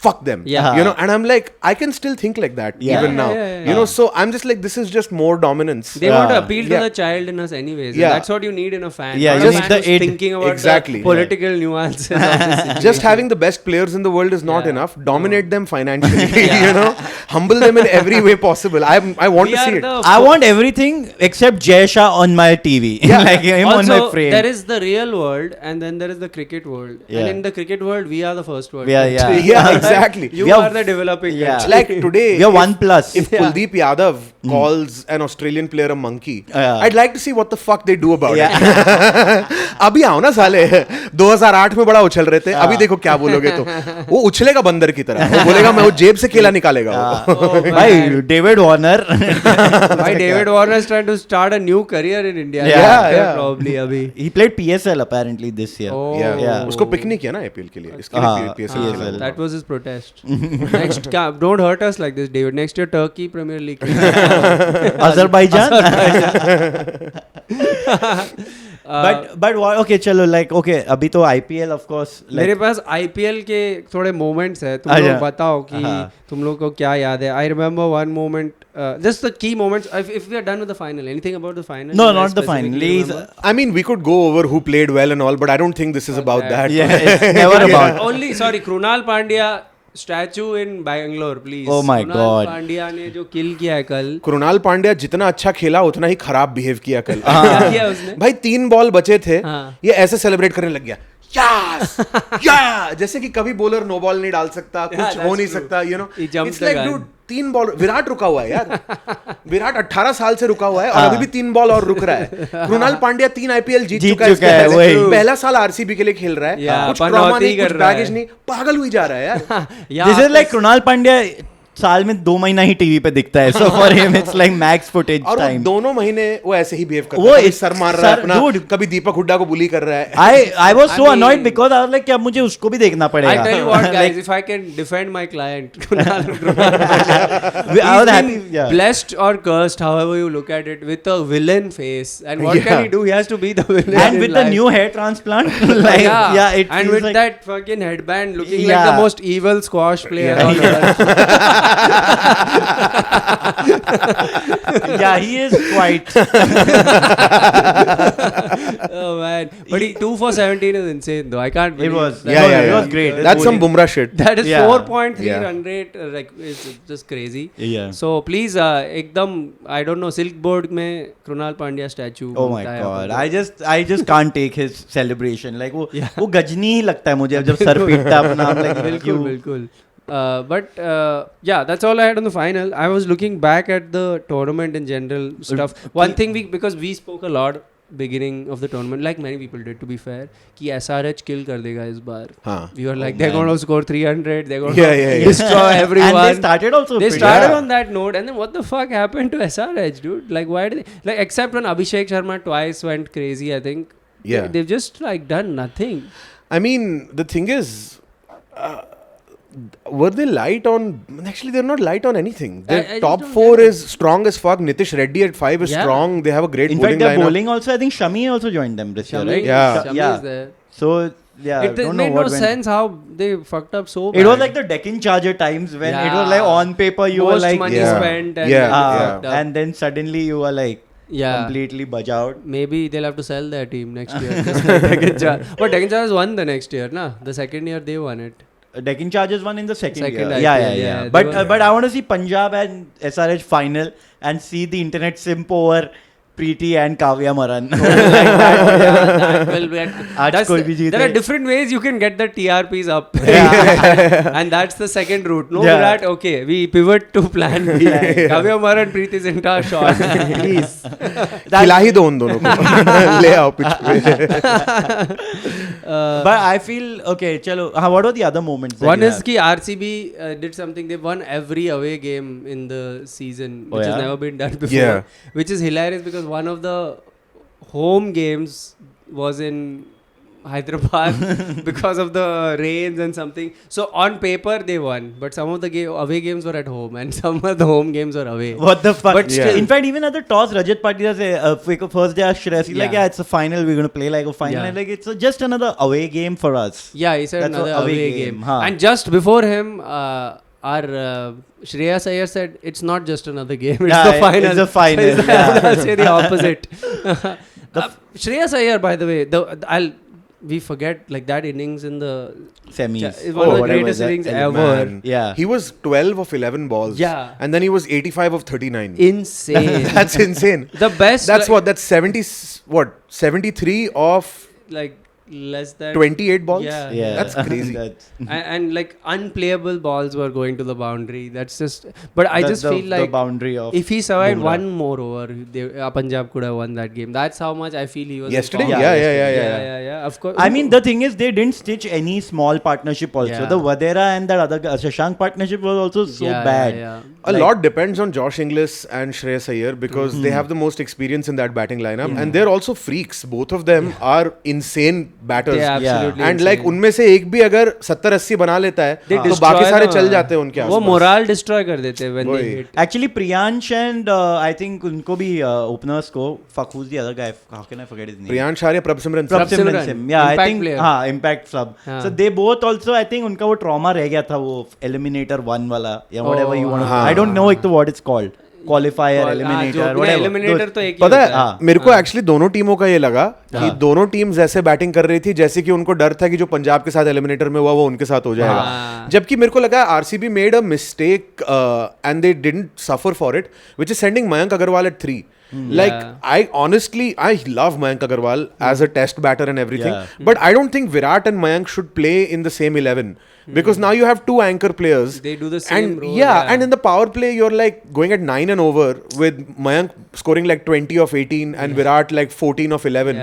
Fuck them. Yeah. You know, and I'm like, I can still think like that Yeah. even Yeah, now. yeah, yeah, You know, yeah. so I'm just like, this is just more dominance. They want to Yeah. appeal to Yeah. the child in us anyways. Yeah. And that's what you need in a fan. Yeah, Not you a need fan the who's id. thinking about Exactly. the political nuances of the situation. Just having the best players in the world is not Yeah. enough. Dominate them financially. You know, humble them in every way possible. I want We to are see it. the I want everything except Jay Shah on my TV. Yeah. Like him on also, my frame. there is the real world and then there is the cricket world. Yeah. And in the cricket world, we are the first world. Yeah, yeah. Yeah, exactly. You We are- are the developing Yeah. country. Like today, We are if- 1+. If Kuldeep Yadav calls an Australian player a monkey, Yeah. I'd like to see what the fuck they do about Yeah. it. अभी आओ ना साले 2008 में बड़ा उछल रहे थे अभी देखो क्या बोलोगे तो वो उछलेगा बंदर की तरह वो बोलेगा मैं वो जेब से केला निकालेगा वो Oh, man. By David Warner. Why David Warner is trying to start a new career in India. Yeah, yeah. Probably abhi. He played PSL apparently this year. Oh. Yeah. उसको पिक नहीं किया ना आईपीएल के लिए इसके लिए हाँ, PSL PSL. खेला। That was his protest. Next, don't hurt us like this, David. Next year, Turkey Premier League. Azerbaijan. Uh, but what, okay चलो like okay अभी तो IPL of course like मेरे पास IPL के थोड़े moments है तुम अच्छा। लोग बताओ कि हाँ। तुम लोग को क्या याद है I remember one moment just the key moments if we are done with the final anything about the final no you guys not the final specifically He's- remember? I mean, we could go over who played well and all, but I don't think this is about that. yeah it's never about only sorry Krunal Pandya statue in Bangalore please Oh my Krunal God. Pandya ने जो kill किया है कल कृणाल पांड्या जितना अच्छा खेला उतना ही खराब बिहेव किया कल क्या किया उसने भाई 3 बॉल बचे थे हाँ। ये ऐसे सेलिब्रेट करने लग गया यस या जैसे कि कभी बॉलर नो बॉल नहीं डाल सकता कुछ that's हो नहीं true. सकता you know He jumped it's the like gun. Dude 3 ball Virat रुका हुआ है यार विराट 18 साल से रुका हुआ है और अभी भी 3 बॉल और रुक रहा है कृणाल पांड्या 3 आईपीएल जीत जीत चुका है चुका है, इसके वही। पहले। पहला साल आरसीबी के लिए खेल रहा है Yeah, कुछ पनौती ट्रॉमा नहीं कर कुछ रहा है। बैगेज नहीं पागल हुई जा रहा है यार Yeah, this is like Krunal Pandya साल में 2 महीना ही टीवी पे दिखता है so for him it's like max footage और वो time 2 महीने वो ऐसे ही बिहेव करता वो है कभी इस- सर मार रहा है सर- अपना dude. कभी दीपक हुड्डा को बुली कर रहा है I was so I mean- annoyed because I was like क्या मुझे उसको भी देखना I पड़ेगा tell you what guys Like, if I can defend my client Krunal Pandya I was He's happy been yeah. blessed or cursed, however you look at it, with a villain face. And what Yeah. can he do? He has to be the villain. and in with the life. new hair transplant like yeah it and feels with like, that fucking headband looking like Yeah. the most evil squash player Yeah. on earth. yeah he is quite Oh man, line. But 2 for 17 is insane though. I can't believe was. that. Yeah, It was great. That's some Bumrah shit. That is Yeah. 4.3 Yeah. run rate. Like it's just crazy. Yeah. So please, एकदम I don't know, Silk Board में Krunal Pandya statue. Oh my बनता है god, upon I just can't take his celebration. Like वो Yeah. वो गजनी ही लगता है मुझे जब सर पीटता है अपना. I'm like, बिल्कुल you- बिल्कुल. But yeah, that's all I had on the final. I was looking back at the tournament in general stuff. One thing because we spoke a lot beginning of the tournament, like many people did, to be fair, कि SRH kill कर देगा इस बार. हाँ. We were like, Oh, they're man. going to score 300. They're going to Yeah. destroy everyone. And they started also. They pretty- started Yeah. on that note, and then what the fuck happened to SRH, dude? Like, why did they, like, except when Abhishek Sharma twice went crazy, I think. Yeah. They've just like done nothing. I mean, the thing is, were they light on? Actually, they're not light on anything. Their I just top don't 4 get it. is strong as fuck. Nitish Reddy at 5 is Yeah. strong. They have a great In bowling fact, their lineup. bowling also. I think Shami also joined them this year, Shami, right? Yeah. Shami Yeah. is there. So yeah, It don't know made what no went. sense how they fucked up so bad. It was like the Deccan Charger times when it was like Yeah. on paper you most were like money Yeah. spent and Yeah. fucked up. and then suddenly you were like yeah. completely budge out. Maybe they'll have to sell their team next year. Just like Deccan Chargers. But Deccan Chargers won the next year, na? The second year they won it. Deccan Chargers won in the second Second year. IPL, Yeah. yeah, they But were- but I want to see Punjab and SRH final and see the internet simp over Preeti and Kavya Maran. Like that, yeah, that will be आज that's कोई the- भी जीते. there are different ways you can get the TRPs up. And that's the second route. No, Yeah. Virat, okay, we pivot to plan B. Kavya Maran, Preeti Zinta shot. Please. खिला ही दो उन दोनों को. ले आओ pitch पे. But I feel okay. Chalo. What were the other moments? that One you is have? ki RCB did something. They won every away game in the season, Oh, which yeah? has never been done before. Yeah. Which is hilarious because one of the home games was in Hyderabad because of the rains and something. So on paper they won, but some of the away games were at home and some of the home games were away. What the fuck? But still- In fact, even at the toss, Rajat Patidar said, first day Shreyas, he's like, Yeah. yeah, it's a final. We're going to play like a final. Yeah. And like, it's just another away game for us. Yeah, he said That's another a away away game, game. huh. And just before him, our Shreyas Iyer said it's not just another game; it's Yeah, the final. it's the final, So yeah. I'll say the opposite. Shreyas Iyer, by the way, we forget like that innings in the Semis. is one of the whatever greatest that innings element. ever. Man. Yeah. He was 12 of 11 balls. Yeah. And then he was 85 of 39. Insane. That's insane. The best. That's like, what? That's 73 of like less than 28 balls? Yeah. Yeah. That's crazy. and like unplayable balls were going to the boundary. That's just. But I just feel the like boundary of if he survived Bumrah. one more over, Punjab could have won that game. That's how much I feel he was. in Yesterday? form. Yeah. Of course. I mean, the thing is, they didn't stitch any small partnership also. Yeah. The Vadera and that other Shashank partnership was also so bad. Yeah. A Like- lot depends on Josh Inglis and Shreyas Iyer because they have the most experience in that batting lineup and they're also freaks. Both of them are insane batters. They are absolutely And like insane. उनमें से एक भी अगर 70-80 बना लेता है They तो destroy बाकी सारे the- चल जाते हैं उनके वो आसपास. मोरल डिस्ट्रॉय कर देते हैं when they वही. hit. Actually, Priyansh and I think उनको भी openers को fuck who's the other guy? How can I forget his name? Priyansh Arya, Prabhsimran Prabh Singh. Simran. Simran. Yeah, I Impact think player. हाँ impact sub. हाँ. So they both also I think उनका वो trauma रह गया था वो eliminator 1 वाला या whatever you want. हाँ. I don't know एक तो what it's called. Qualifier, eliminator, whatever. Eliminator तो एक ही पता होता है हाँ. मेरे को एक्चुअली दोनों टीमों का ये लगा कि दोनों टीम्स ऐसे बैटिंग कर रही थी जैसे कि उनको डर था कि जो पंजाब के साथ एलिमिनेटर में हुआ वो उनके साथ हो जाएगा हाँ. जबकि मेरे को लगा RCB made a mistake and they didn't suffer for it which is sending Mayank Agarwal at 3 like I love Mayank Agarwal as a test batter and everything but I don't think Virat and Mayank should play in the same 11 because now you have two anchor players They do the same and role, yeah and in the power play you're like going at 9 and over with Mayank scoring like 20 of 18 and Virat like 14 of 11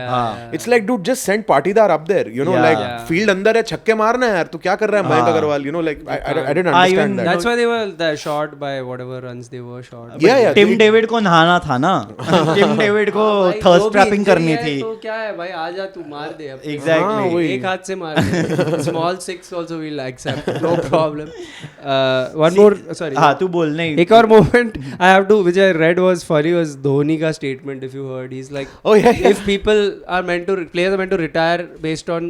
it's like dude just send Patidar up there you know like field अंदर है छक्के मारना है यार तू क्या कर रहा है Mayank Agarwal you know like I didn't understand that That's why they were short by whatever runs they were short. yeah Tim David को नहाना था ना टिम डेविड को भाई, थर्स्ट जो भी ट्रैपिंग injury करनी है थी तो क्या है भाई आजा तू मार दे अब Exactly. हाँ, वही. एक हाथ से मार दे small six also will accept no problem one more sorry हाँ तू बोल नहीं एक और moment I have to which I read was funny was Dhoni का statement if you heard he is like Oh, yeah. if people are meant to players are meant to retire based on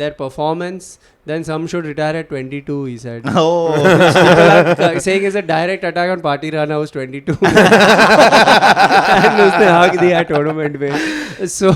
their performance then some should retire at 22, he said. Oh. People are saying it's a direct attack on Party Rana who's 22. And उसने हाक दिया tournament में. So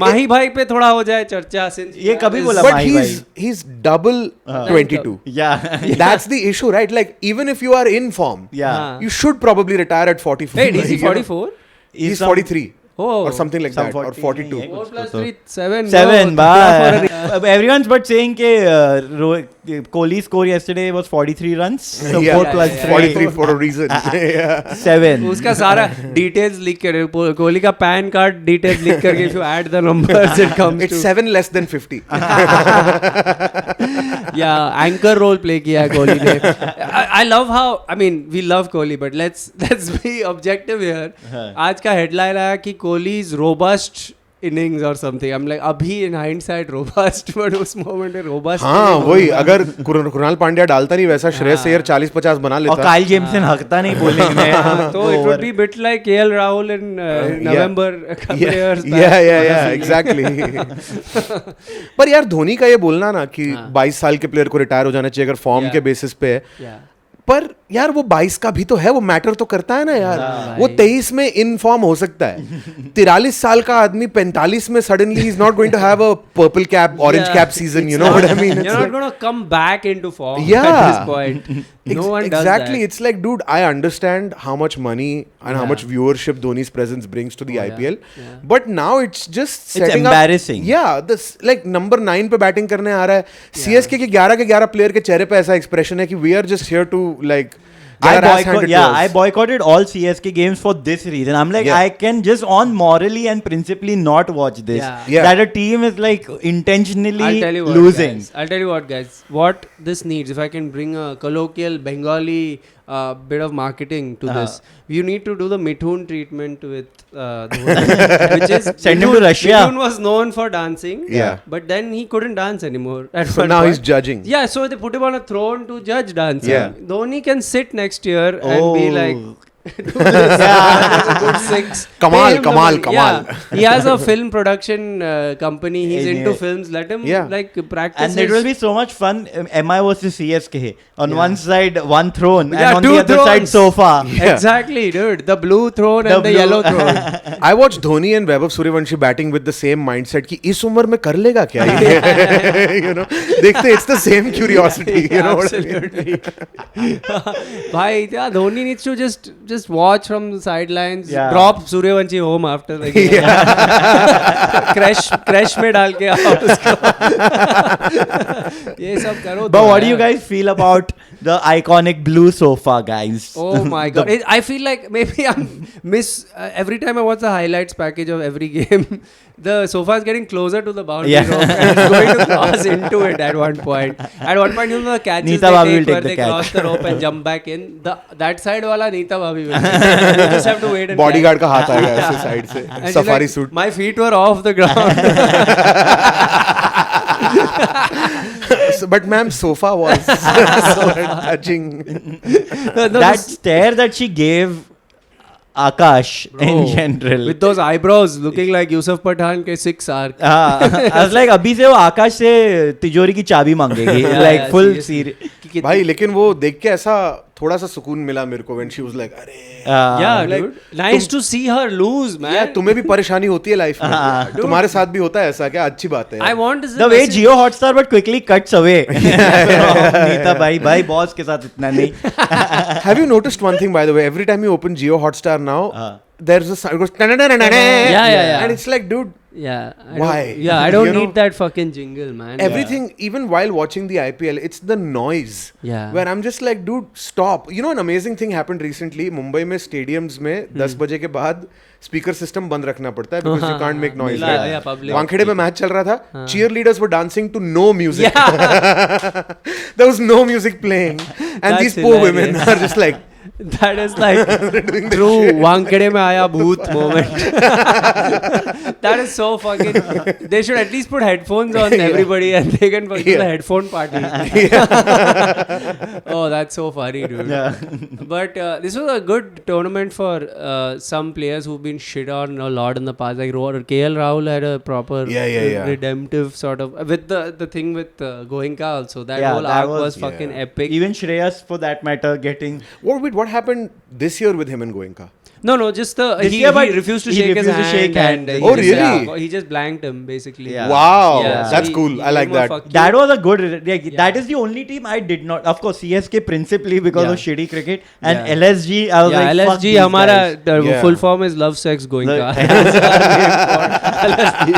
माही भाई पे थोड़ा हो जाए चर्चा since ये कभी बोला But माही भाई. he's double 22. Yeah. That's the issue, right? Like, even if you are in form, Yeah. you should probably retire at 44. Wait, is he You know? 44? He's some- Oh.43. Or something like Some that. Or 40 42. नहीं है 4 कुछ plus तो. 3, 7. 7, no, bye. Everyone's but saying Kohli's score yesterday was 43 runs. So Yeah. 4 plus 3. 43 for a reason. Yeah. 7. उसका सारा details लिख कर कोहली का pan card details लिख करके if you add the numbers it comes It's to 7 less than 50. yeah anchor role play किया है कोहली ने. I love how I mean we love Kohli but let's be objective here. आज का headline आया कि Kohli is robust innings or something. I'm like अभी in hindsight robust but उस moment में robust हाँ वही अगर कुणाल पांड्या डालता नहीं वैसा श्रेयस अय्यर 40-50 बना और लेता. काइल जेमसन हकता नहीं bowling में. तो it would be bit like KL Rahul in November a couple years back. Yeah, exactly. पर यार धोनी का ये बोलना ना कि 22 साल के प्लेयर को रिटायर हो जाना चाहिए अगर फॉर्म Yeah. के बेसिस पे है. Yeah. पर यार वो 22 का भी तो है, वो मैटर तो करता है ना यार. वो 23 में इन फॉर्म हो सकता है. 43 साल का आदमी 45 में सडनली ही is not going to have a purple cap orange cap season, you know what I mean. You're not going to come back into form Yeah. at this point. No one does Exactly. that. It's like, dude, I understand how much money and how much viewership Dhoni's presence brings to the IPL. Yeah. But now it's just It's setting embarrassing. up. Yeah, this like number 9 पे batting करने आ रहा है. CSK के 11 player के चेहरे पे ऐसा expression है कि we are just here to like. I boycotted all CSK games for this reason. I'm like, Yeah. I can just on morally and principally not watch this. Yeah. That a team is like intentionally I'll tell you what, losing. guys. I'll tell you what, guys. What this needs, if I can bring a colloquial Bengali bit of marketing to this, you need to do the Mithun treatment with Dhoni, which is Send him to Russia. Mithun was known for dancing, Yeah. but then he couldn't dance anymore. At So one now point. he's judging. Yeah, so they put him on a throne to judge dancing. Yeah. Dhoni can sit next year and be like, do this. That's a good 6. Kamal, Pay him the Kamal, money. Kamal. Yeah. He has a film production company. He's into Anyway. films. Let him like practice. And it his- will be so much fun. MI versus CSK. On one side, one throne, Yeah, and on the two other side, thrones. sofa. Yeah. Exactly, dude. The blue throne and the blue- yellow throne. I watched Dhoni and Vaibhav Suryavanshi batting with the same mindset कि इस उम्र में कर लेगा क्या ये? You know, देखते it's the same curiosity. You know what I mean? Absolutely. Bhai, yeah, Dhoni needs to just watch from the sidelines. Yeah. Drop Suryavanshi home after the game. crash में डाल के आओ उसको. ये सब करो. But what do you guys feel about the iconic blue sofa, guys? Oh my god! I feel like maybe I'm every time I watch the highlights package of every game, the sofa is getting closer to the boundary Yeah. rope and it's going to cross into it at one point. At one point, you know the catches Neeta they Bhabhi take will where take they the catch. cross the rope and jump back in. That side wala Neeta Bhabhi will. Take. You just have to wait and Bodyguard का हाथ आएगा ऐसे side से. And she's Safari like, suit. My feet were off the ground. But ma'am, sofa was so touching. That stare that she gave Akash in Bro, general. with those eyebrows looking like Yusuf Pathan के 6 arc. I was like, अभी से वो आकाश से तिजोरी की चाबी मांगेगी. Like yeah, full seriously. serious. भाई लेकिन वो देख के ऐसा थोड़ा सा सुकून मिला मेरे को when she was like अरे Yeah, like, dude. Nice to see her lose, man. यार तुम्हें भी परेशानी होती है लाइफ में. तुम्हारे साथ भी होता है ऐसा क्या? अच्छी बात है. I want this. The way Jio Hotstar but quickly cuts away. Nita भाई बॉस के साथ इतना नहीं. Have you noticed one thing, by the way? Every time you open Jio Hotstar now, there's a sound. It goes. Yeah. And it's like, dude, Yeah. Why? I don't You know, need that fucking jingle, man. everything, even while watching the IPL, it's the noise. Yeah. Where I'm just like, dude, stop. You know, an amazing thing happened recently. Mumbai में stadiums में 10 बजे के बाद speaker system बंद रखना पड़ता है because you can't make noise. Yeah, right? yeah, public. Wankhede में मैच चल रहा था. Cheerleaders were dancing to no music. There was no music playing, and That's these poor women hilarious. are just like. That is like true Wankede mein aaya bhoot moment. That is so fucking. They should at least put headphones on everybody and they can do the headphone party. Oh, that's so funny, dude. Yeah. But this was a good tournament for some players who've been shit on a lot in the past. Like KL Rahul had a proper redemptive sort of with the thing with Goenka also. That whole arc was fucking epic. Even Shreyas, for that matter, getting. What happened this year with him and Goenka? No, just he refused to shake his hand. Oh, really? He just blanked him, basically. Yeah. Wow, Yeah. that's So cool. he I like gave him a that. fuck you. That was a good. That is the only team I did not. Of course, CSK principally because of shitty cricket, and Yeah. LSG. I was like, fuck LSG, these हमारा guys. Yeah. full form is love sex going Look. का. LSG,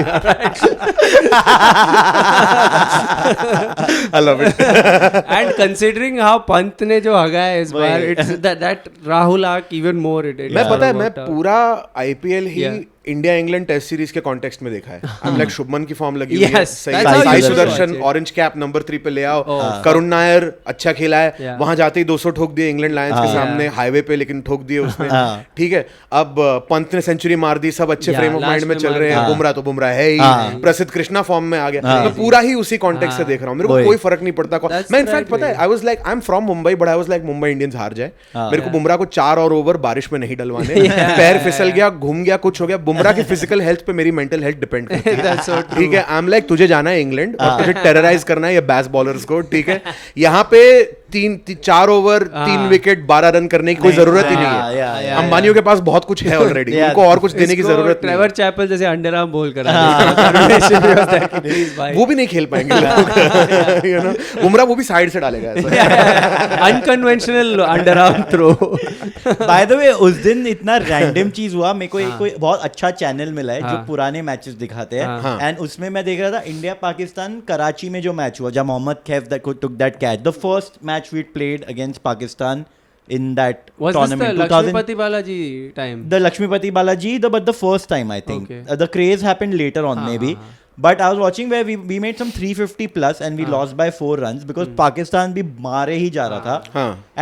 I love it. and considering how Pant ने जो हगा है इस बार, it's that Rahul arc even more. मैं पता है मैं पूरा IPL ही Yeah. India England test series के कॉन्टेक्स्ट में देखा है. आई एम लाइक शुभमन की फॉर्म लगी हुई है. Yes, that's how Sai you should Sudarshan watch it. Orange cap number 3 पे ले आओ. Oh. करुण नायर अच्छा खेला है. Yeah. वहां जाते ही 200 ठोक दिए इंग्लैंड लायंस के सामने हाईवे पे, लेकिन ठोक दिए उसने. ठीक है. अब पंत ने सेंचुरी मार दी. सब अच्छे फ्रेम ऑफ माइंड में चल रहे हैं. बुमराह तो बुमराह है ही. प्रसिद्ध कृष्णा फॉर्म में आ गया. मैं पूरा ही उसी कॉन्टेक्स्ट से देख रहा हूँ. मेरे को कोई फर्क नहीं पड़ता. मैं इनफैक्ट पता है I was like I am from Mumbai but I was like Mumbai Indians हार जाए. मेरे को बुमराह को 4 और ओवर बारिश में नहीं डलवाने. पैर फिसल गया, घूम गया, कुछ हो गया. बुमराह की फिजिकल हेल्थ पे मेरी मेंटल हेल्थ डिपेंड करती है. ठीक है. आई एम लाइक तुझे जाना है इंग्लैंड और तुझे टेरराइज करना है ये बैस बॉलर्स को. ठीक है. यहाँ पे 4 ओवर 3 विकेट 12 रन करने की कोई जरूरत ही नहीं है. अंबानियों के पास बहुत कुछ है ऑलरेडी. उनको और कुछ देने की जरूरत नहीं. ट्रेवर चैपल जैसे अंडरआर्म बॉल करा. वो भी नहीं खेल पाएंगे. बुमराह वो भी साइड से डालेगा. Unconventional underarm throw. By the way उस दिन इतना रैंडम चीज हुआ. मेरे को एक कोई बहुत अच्छा चैनल मिला है जो पुराने मैचेस दिखाते हैं. एंड उसमें मैं देख रहा था इंडिया पाकिस्तान कराची में जो मैच हुआ जब Mohammad Kaif took that catch, the first match we played against Pakistan in that Was tournament. this the Lakshmipati Balaji time? The Lakshmipati Balaji, but the first time I think. Okay. The craze happened later on maybe. But I was watching where we made some 350 plus and we lost by 4 runs because Pakistan भी मारे ही जा रहा था.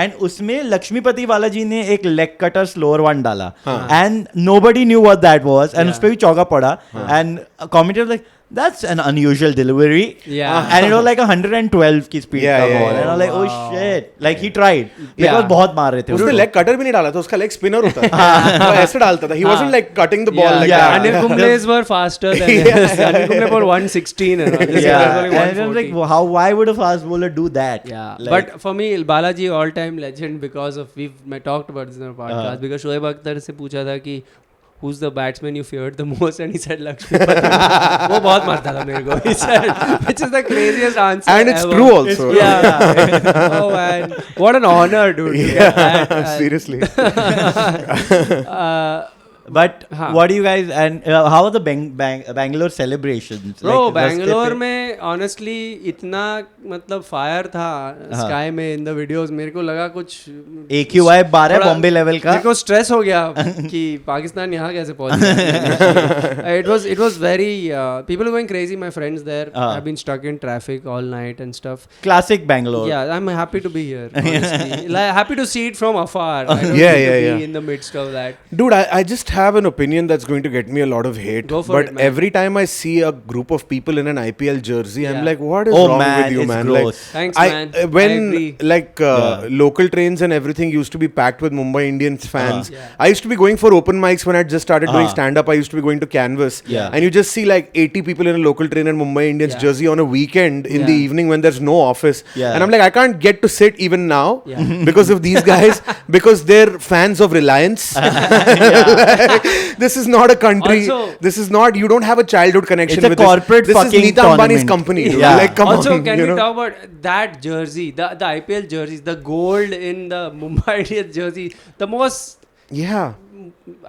And उसमें लक्ष्मीपति बालाजी ने एक leg cutter slower one डाला. And nobody knew what that was. And उस पे भी चौका पड़ा. And a commentator was like, that's an unusual delivery. Yeah. And it was like 112 की speed का ball. And I was like, oh shit. Like he tried. Because बहुत मार रहे थे. उसने लेग कटर भी नहीं डाला था. उसका लेग स्पिनर होता था. वो ऐसे डालता था. He wasn't like cutting the ball like that. Anil Kumble's were faster than his. Anil Kumble for 116 and all. And I was like, why would a fast bowler do that? Yeah, Like, but for me, Balaji all-time legend because of we've talked about this in our podcast because Shoaib Akhtar से पूछा था कि who's the batsman you feared the most and he said Lakshmipati. वो बहुत मारता था मेरे को. He said, which is the craziest answer And it's ever. true also. Yeah. Oh man, what an honor, dude. To get that. Seriously. But what do you guys and how are the Bangalore celebrations? Bro, Like, Bangalore में honestly इतना मतलब fire था sky में in the videos. मेरे को लगा कुछ AQI 12 Bombay level का. मेरे को स्ट्रेस हो गया कि पाकिस्तान यहाँ कैसे पहुंचा. It was very people are going crazy. My friends there have been stuck in traffic all night and stuff. Classic Bangalore. Yeah, I'm happy to be here. Honestly. Like, happy to see it from afar. I don't Yeah, need to yeah, be in the midst of that. Dude, I just have an opinion that's going to get me a lot of hate. Go for but it, man. every time I see a group of people in an IPL jersey, I'm Yeah. like, what is Oh, wrong man, with you, it's man? gross. Like, Thanks, man. I when agree. like local trains and everything used to be packed with Mumbai Indians fans. Yeah. I used to be going for open mics when I just started doing stand-up. I used to be going to Canvas. Yeah. And you just see like 80 people in a local train in Mumbai Indians Yeah. jersey on a weekend in the evening when there's no office. Yeah. And I'm like, I can't get to sit even now Yeah. because of these guys, because they're fans of Reliance. This is not a country. Also- this is not. You don't have a childhood connection It's a with corporate this. This is fucking Neeta Ambani's tournament. company. Dude. Yeah. Like, come Also, on. can you we know? talk about that jersey, the IPL jerseys, the gold in the Mumbai Indians jersey, the most Yeah.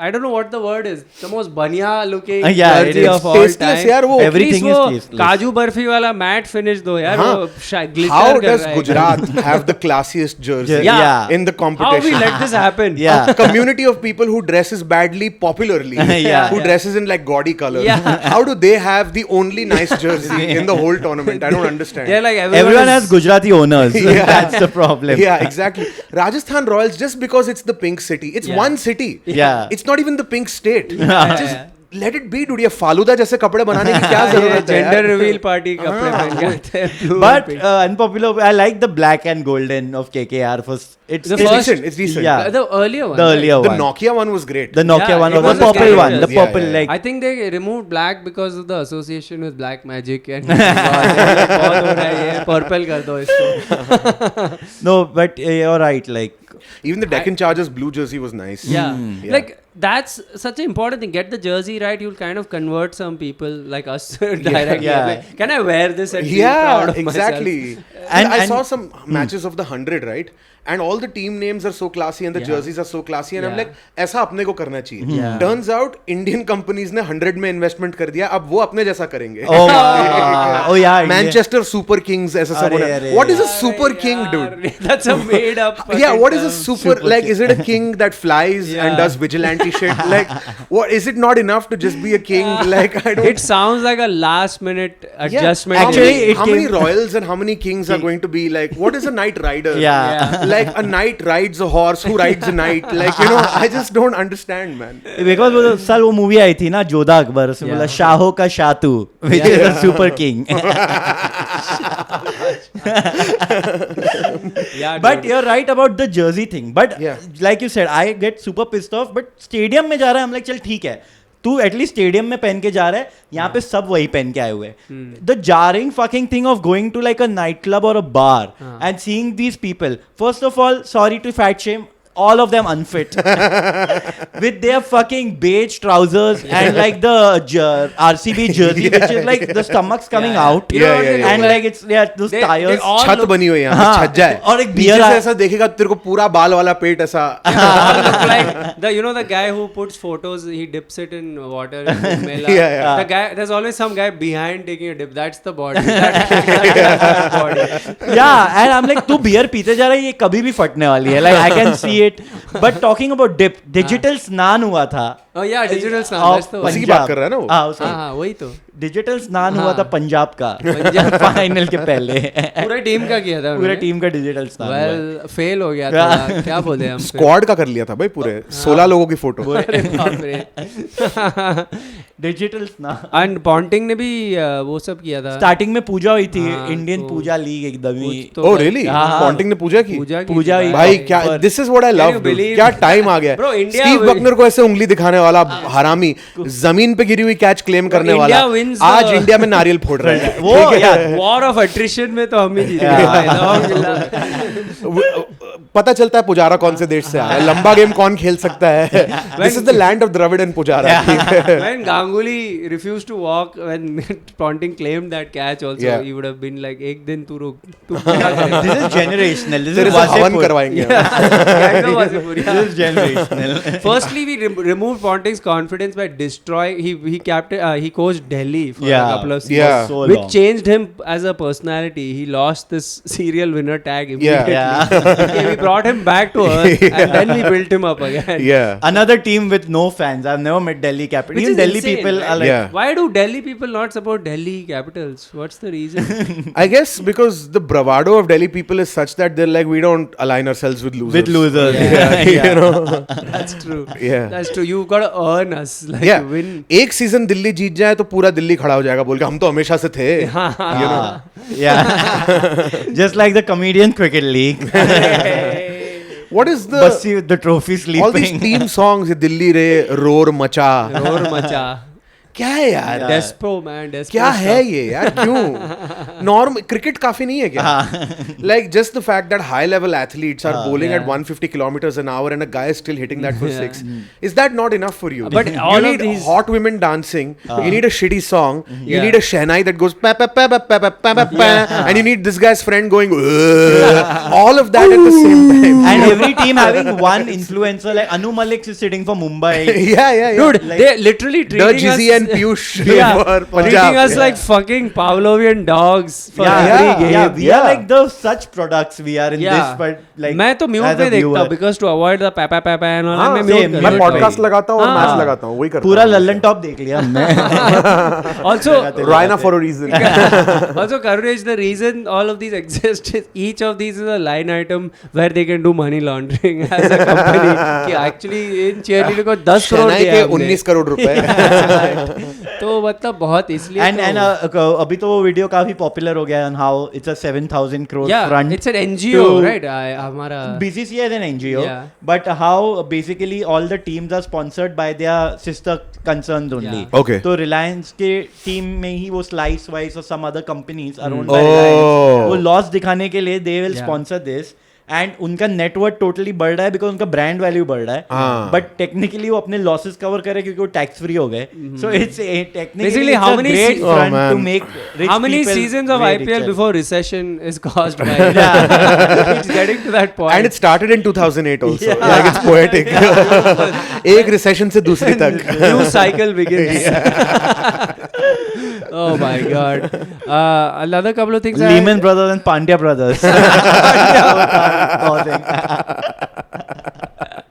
I don't know what the word is. The most banya looking Yeah, it jersey is. of all Tasteless time. यार वो. Everything At least is वो tasteless. काजू बर्फी वाला matte finish दो यार. हाँ. वो glitter How कर does रहा है. Gujarat have the classiest jersey Yeah. in the How we competition? let this happen? Yeah. A community of people who dresses badly popularly, Yeah. who dresses in like gaudy colors. Yeah. How do they have the only nice jersey in the whole tournament? I don't understand. They're like Everyone is- has Gujarati owners. Yeah. That's the problem. Yeah, exactly. Rajasthan Royals, just because it's the pink city, it's Yeah. one city. Yeah. It's not even the pink state. Just yeah. let it be, dude. ये फालूदा जैसे कपड़े बनाने की क्या ये जरूरत है gender यार? reveal party कपड़े पहन के आते हैं, blue and But pink. unpopular, I like the black and golden of KKR. First, it's The It's first- decent. It's decent. Yeah. The earlier one. the right? earlier The one. Nokia one was great. The Nokia Yeah, one it or the was purple characters. one. The Yeah, purple yeah. like. I think they removed black because of the association with black magic and बहुत हो रहा है ये purple कर दो इसको. No, but you're right. Like Even the Deccan Chargers blue jersey was nice. Yeah. Yeah. Like that's such an important thing. Get the jersey right, you'll kind of convert some people like us directly. Yeah. Like, can I wear this and feel Yeah, proud of exactly. myself? And I and- saw some matches of the 100, right? And all the team names are so classy and the Yeah. jerseys are so classy and I'm Yeah. like ऐसा अपने को करना चाहिए. Yeah. Turns out Indian companies ने 100 में investment कर दिया, अब वो अपने जैसा करेंगे. oh, oh yeah. Manchester Super Kings ऐसा सब अरे, होना. अरे, What is a Yaar, super king, yaar, dude? That's a made up. Yeah, what is a super like? Is it a king that flies Yeah. and does vigilante shit? Like, what is it not enough to just be a king? Like, I don't. It sounds like a last minute Yeah. adjustment. Actually, how many, it how many came- royals and how many kings are going to be like? What is a knight rider? Yeah. Like a knight rides a horse. Who rides a knight? Like, you know, I just don't understand, man. Because वो साल वो movie आई थी ना जोधा अकबर उसमें Yeah. बोला शाहो का शातू which is the super king. Yeah, But dude. you're right about the jersey thing. But Yeah. like you said, I get super pissed off. But stadium में जा रहा है, हम like चल ठीक है. तू एटलीस्ट स्टेडियम में पहन के जा रहा है, यहाँ पे सब वही पहन के आए हुए हैं. The jarring fucking thing of going to like a night club और a bar and seeing these people, first of all sorry to fat shame, all of them unfit with their fucking beige trousers and like the RCB jersey which is like the stomachs coming out Yeah. and like it's those They tires all छत look- बनी हुई है, हाँ, छज्जा है. और एक नीचे beer से ऐसा देखेगा तेरे को पूरा बाल वाला पेट ऐसा. all look like the guy who puts photos, he dips it in water in Mela. Yeah. The guy, there's always some guy behind taking a dip. That's the body. That's the body. yeah, and I'm like तू beer पीते जा रहा है, ये कभी भी फटने वाली है. Like I can see it. But talking about dip, digital स्नान हुआ था. Oh yeah, digital of snap. That's the one. उसी की बात कर रहा है ना वो? हाँ, उसका. हाँ, वही तो. डिजिटल स्नान हुआ हाँ. था पंजाब का पंजाब. फाइनल के पहले. पूरे टीम का किया था पूरे उन्होंने. टीम का डिजिटल स्नान हुआ. Well, fail हो गया था. क्या बोले हम? स्क्वाड का कर लिया था भाई पूरे 16 लोगों की फोटो. अरे बाप रे. डिजिटल स्नान. And Ponting ने भी वो सब किया था. स्टार्टिंग में पूजा हुई थी, हाँ, इंडियन तो पूजा लीग एकदम ही. कुछ तो Oh भाई- really? हाँ. पॉन्टिंग ने पूजा की? पूजा की पूजा थी ही- भाई क्या, पर- this is what I Can love. you believe- क्या टाइम आ गया. Bro, India Steve will- Bucknor को ऐसे उंगली दिखाने वाला हरामी, जमीन पे गिरी हुई कैच क्लेम करने India वाला, wins आज the- इंडिया में नारियल फोड़ रहा है. वो यार War of attrition में तो हम ही जीत गए भाई. alhamdulillah. पता चलता है पुजारा कौन से देश से आया है, लंबा गेम कौन खेल सकता है. This is the land of Dravid and Pujara. When Ganguly refused to walk when Ponting claimed that catch also, Yeah. he would have been like, एक दिन तू रुक, तू क्या करेगा? This is generational. दिस तेरे इज से हवन वासेपुर. करवाएंगे. Kind of was a Puri. This is generational. Firstly, we removed Ponting's confidence by destroying. He coached Delhi for Yeah. a couple of seasons, Yeah. So which long. changed him as a personality. He lost this serial winner tag immediately. Yeah. Okay, we brought him back to earth, and then we built him up again. Yeah. Another team with no fans. I've never met Delhi Capitals. Which Even is Delhi insane, people right? are like, Yeah. Why do Delhi people not support Delhi Capitals? What's the reason? I guess because the bravado of Delhi people is such that they're like, we don't align ourselves with losers. with losers. Yeah. You know. That's true. Yeah. That's true. You've got to earn us. Like Yeah. win. एक season Delhi जीत जाए तो पूरा दिल्ली खड़ा हो जाएगा बोल के हम तो हमेशा से थे. You know. Yeah. Just like the comedian cricket league. What is the Bassi with the trophy all these sleeping. team songs? ये दिल्ली रे, रोर मचा. Roar macha. क्या है यार? Despo man. Despo क्या stuff. है ये यार? क्यों? नॉर्म क्रिकेट काफी नहीं है क्या? Like just the fact that high level athletes are bowling at 150 kilometers an hour and a guy is still hitting that for 6. Is that not enough for you? But you all of need these- hot women dancing. You need a shitty song. You need a Shehnai that goes pa pa pa pa pa pa pa pa pa, and you need this guy's friend going all of that at the same time. And every team having one influencer, like Anu Malik is sitting for Mumbai. yeah. Dude, Like- they're literally The treating Jizzy us. and Piyush Yeah, for Punjab. treating us like fucking Pavlovian dogs for Yeah, every game. yeah, we are like the such products we are in this, but like मैं तो mute as a पे देखता viewer, हूँ because to avoid the पैपा पैपा and all हाँ, मैं same. Mute मैं mute podcast भाई। लगाता हूँ और हाँ। मैच लगाता हूँ, वही करता पूरा हूँ। लल्लन टॉप देख लिया हमने. also Raina for a reason. also courage the reason all of these exist is each of these is a line item where they can do money laundering as a company कि actually इन cheerleader को 10 करोड़ शहनाई दिया के हमने 19 करोड़ रुपए. तो मतलब बहुत इसलिए and अभी तो वो वीडियो काफी पॉपुलर हो गया on how it's a 7,000 crore yeah front. it's an NGO to- right हमारा BCCI is an NGO, Yeah. but how basically all the teams are sponsored by their sister concerns only. Yeah. Okay. तो Reliance के team में ही वो Slice Wise और some other companies are owned by Oh. Reliance. वो loss दिखाने के लिए they will Yeah. sponsor this. And उनका नेटवर्थ टोटली बढ़ रहा है बिकॉज उनका ब्रांड वैल्यू बढ़ रहा है. हाँ. बट टेक्निकली वो अपने लॉसेस कवर करे क्योंकि वो टैक्स फ्री हो गए. So it's Basically, technically how many great se- front man. To make rich how many people seasons of way IPL richer. before recession is caused by it's getting to that point And it started in 2008 also. Like it's poetic. एक recession से दूसरी तक. new cycle begins oh my god another couple of things Lehman Brothers and Pandya Brothers.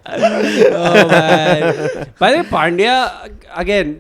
oh man by the way Pandya again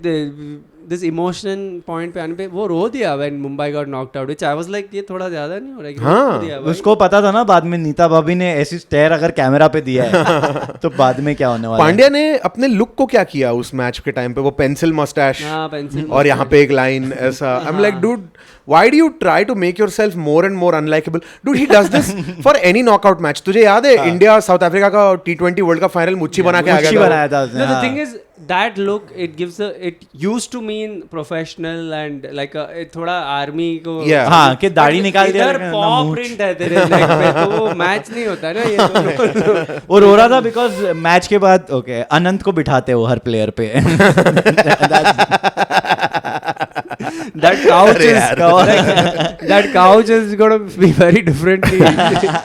this emotion point पे आने पे वो रो दिया when Mumbai got knocked out which I was like ये थोड़ा ज्यादा नहीं हो रहा है क्यों हाँ, रो दिया भाई? उसको पता था ना बाद में नीता भाभी ने ऐसी स्टेयर अगर कैमरा पे दिया है तो बाद में क्या होने वाला है. पांड्या ने अपने लुक को क्या किया उस मैच के टाइम पे? वो पेंसिल मस्टैश हाँ पेंसिल और यहाँ पे एक लाइन ऐसा. I am like dude why do you try to make yourself more and more unlikeable? Dude he does this for any knockout match. तुझे याद है इंडिया साउथ अफ्रीका का T20 वर्ल्ड कप फाइनल मुच्ची बना के आ मुच्छी गया था. बनाया था उसने. No, the हाँ. thing is that look it gives a it used to mean professional and like a थोड़ा आर्मी को Yeah. हाँ कि दाढ़ी निकाल दिया इधर लेकिन पॉ ना मूंछ. प्रिंट है तेरे neck पे तो वो मैच नहीं होता ना ये दोनों वो रो रहा था बिकॉज मैच के बाद ओके अनंत को बिठाते हो हर प्लेयर पे. that couch अरे is यार. that couch is going to be very differently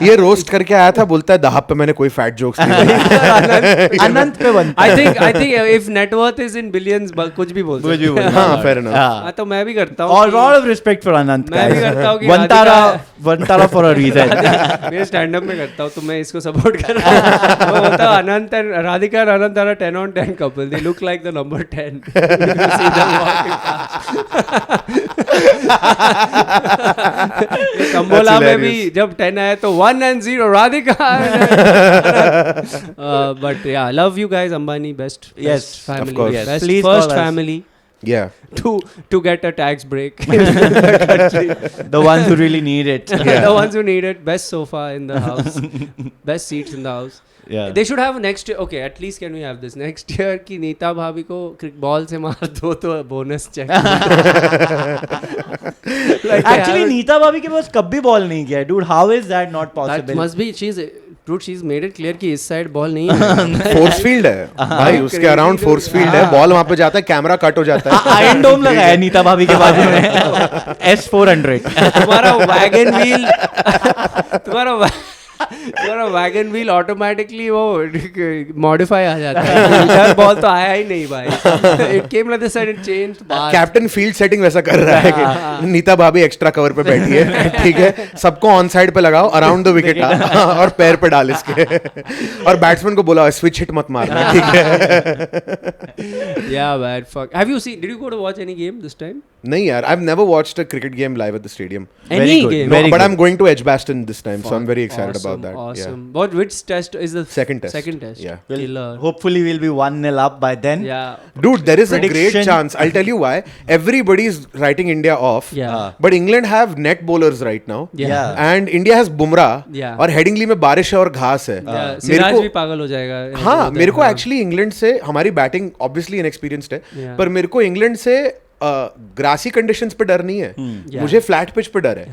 ये रोस्ट करके आया था, बोलता है दहाब पे मैंने कोई फैट जोक्स नहीं. अनंत पे बनता I think if net worth is in billions कुछ भी बोल कुछ भी सकते हैं। बोल हाँ, fair enough. हाँ तो मैं भी करता हूँ और कि- lot of respect for अनंत. मैं भी करता हूँ कि वंतारा for a reason. मेरे स्टैंड अप में करता हूँ तो मैं इसको सपोर्ट कर रहा हूँ. वो होता है अनंत and Radhika and Anant are a 10 on 10 couple. They look like the number 10. You see them walking past. ये कंबोला में भी hilarious. जब 10 आया तो 1 and 0 Radhika. But yeah, love you guys Ambani best. Yes, best family. of course. Yes. Best Please first call us. family Yeah. to get a tax break. The ones who really need it. The ones who need it. Best sofa in the house. Best seats in the house. Yeah. They should have next year. Okay, at least can we have this next year कि नीता भाभी को ball से मार दो तो bonus check. Actually Nita भाभी के पास कभी बॉल नहीं किया. Dude, how is that not that possible? must be she's made it clear कि इस साइड बॉल नहीं है. फोर्स फील्ड है भाई, उसके Crazy around to- force field है. बॉल वहां पे जाता है, कैमरा कट हो जाता है. आयरन डोम लगाया है नीता भाभी के बाजू में. S400. तुम्हारा वैगन व्हील तुम्हारा वैगन व्हील ऑटोमेटिकली वो मॉडिफाई आ जाता है. इधर बॉल तो आया ही नहीं भाई. It came like this and it changed. Captain field setting वैसा कर रहा है कि नीता भाभी एक्स्ट्रा कवर पे बैठी है. ठीक है, सबको ऑन साइड पे लगाओ, अराउंड द विकेट और पैर पे डाल इसके. और बैट्समैन को बोला स्विच हिट मत मारना. ठीक है. Yeah, man. Fuck. Have you seen? Did you go to watch any game this time? नहीं यार, I've never watched a cricket game live at the stadium. Any good. game? Very But good. I'm going to Edgbaston this time, so I'm very excited about that. Awesome. Yeah. Which test is the Second test. Second test. Yeah. Killer. Hopefully we'll be 1-0 up by then. Yeah. Dude, there is a great Prediction. chance. I'll tell you why. Everybody is writing India off. Yeah. But England have net bowlers right now. Yeah. And India has Bumrah. Yeah. और Headingley में बारिश है और घास है. Yeah. मेरे सिराज को भी पागल हो जाएगा. हाँ, मेरे को हाँ. एक्चुअली इंग्लैंड से, हमारी बैटिंग ऑब्वियसली इनएक्सपीरियंस्ड है, Yeah. पर मेरे को इंग्लैंड से ग्रासी कंडीशंस पे डर नहीं है, मुझे फ्लैट पिच पे डर है.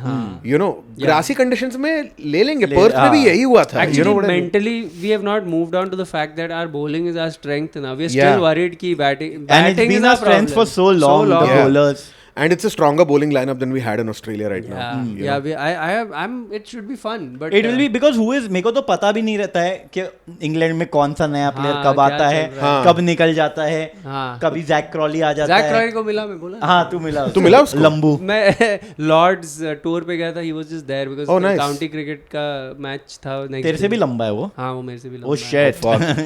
यू नो, ग्रासी कंडीशंस में ले लेंगे. पर्थ में भी यही हुआ था. Actually, mentally, we have not moved on to the fact that our bowling is our strength now. We are still worried कि batting and it's been is our our strength for so long. The bowlers. And it's a stronger bowling lineup than we had in Australia right now. It should be fun, but It will be because मेरे को तो पता भी नहीं रहता है कि England में कौन सा नया प्लेयर कब आता है, कब निकल जाता है, कभी जैक क्रॉली आ जाता है. जैक क्रॉली को मिला, मैं बोला. हाँ, तू मिला उसको? लंबू. मैं लॉर्ड्स टूर पे गया था. He was just there because county cricket का मैच था. तेरे से भी लंबा है वो. हाँ, वो मेरे से भी लंबा. Oh shit.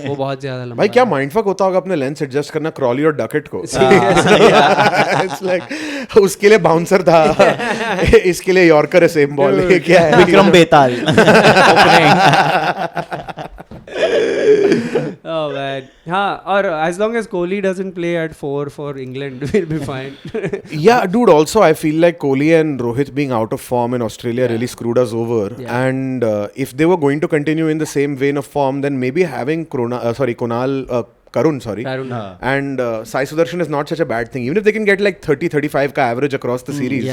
वो बहुत ज्यादा लंबा. भाई क्या माइंडफक होता होगा अपने लेंस एडजस्ट करना क्रॉली और डकेट को. It's like उसके लिए बाउंसर था, इसके लिए यॉर्कर है, सेम बॉल. क्या है? विक्रम बेताल. Oh man. हाँ, और as long as Kohli doesn't play at 4 for England, we'll be fine. Yeah, dude. Also, I feel like Kohli and Rohit being out of form in Australia really screwed us over. And if they were going to continue in the same vein of form, then maybe having Karun, and Sai Sudarshan is not such a bad thing. Even if they can get like 30-35 ka average across the series,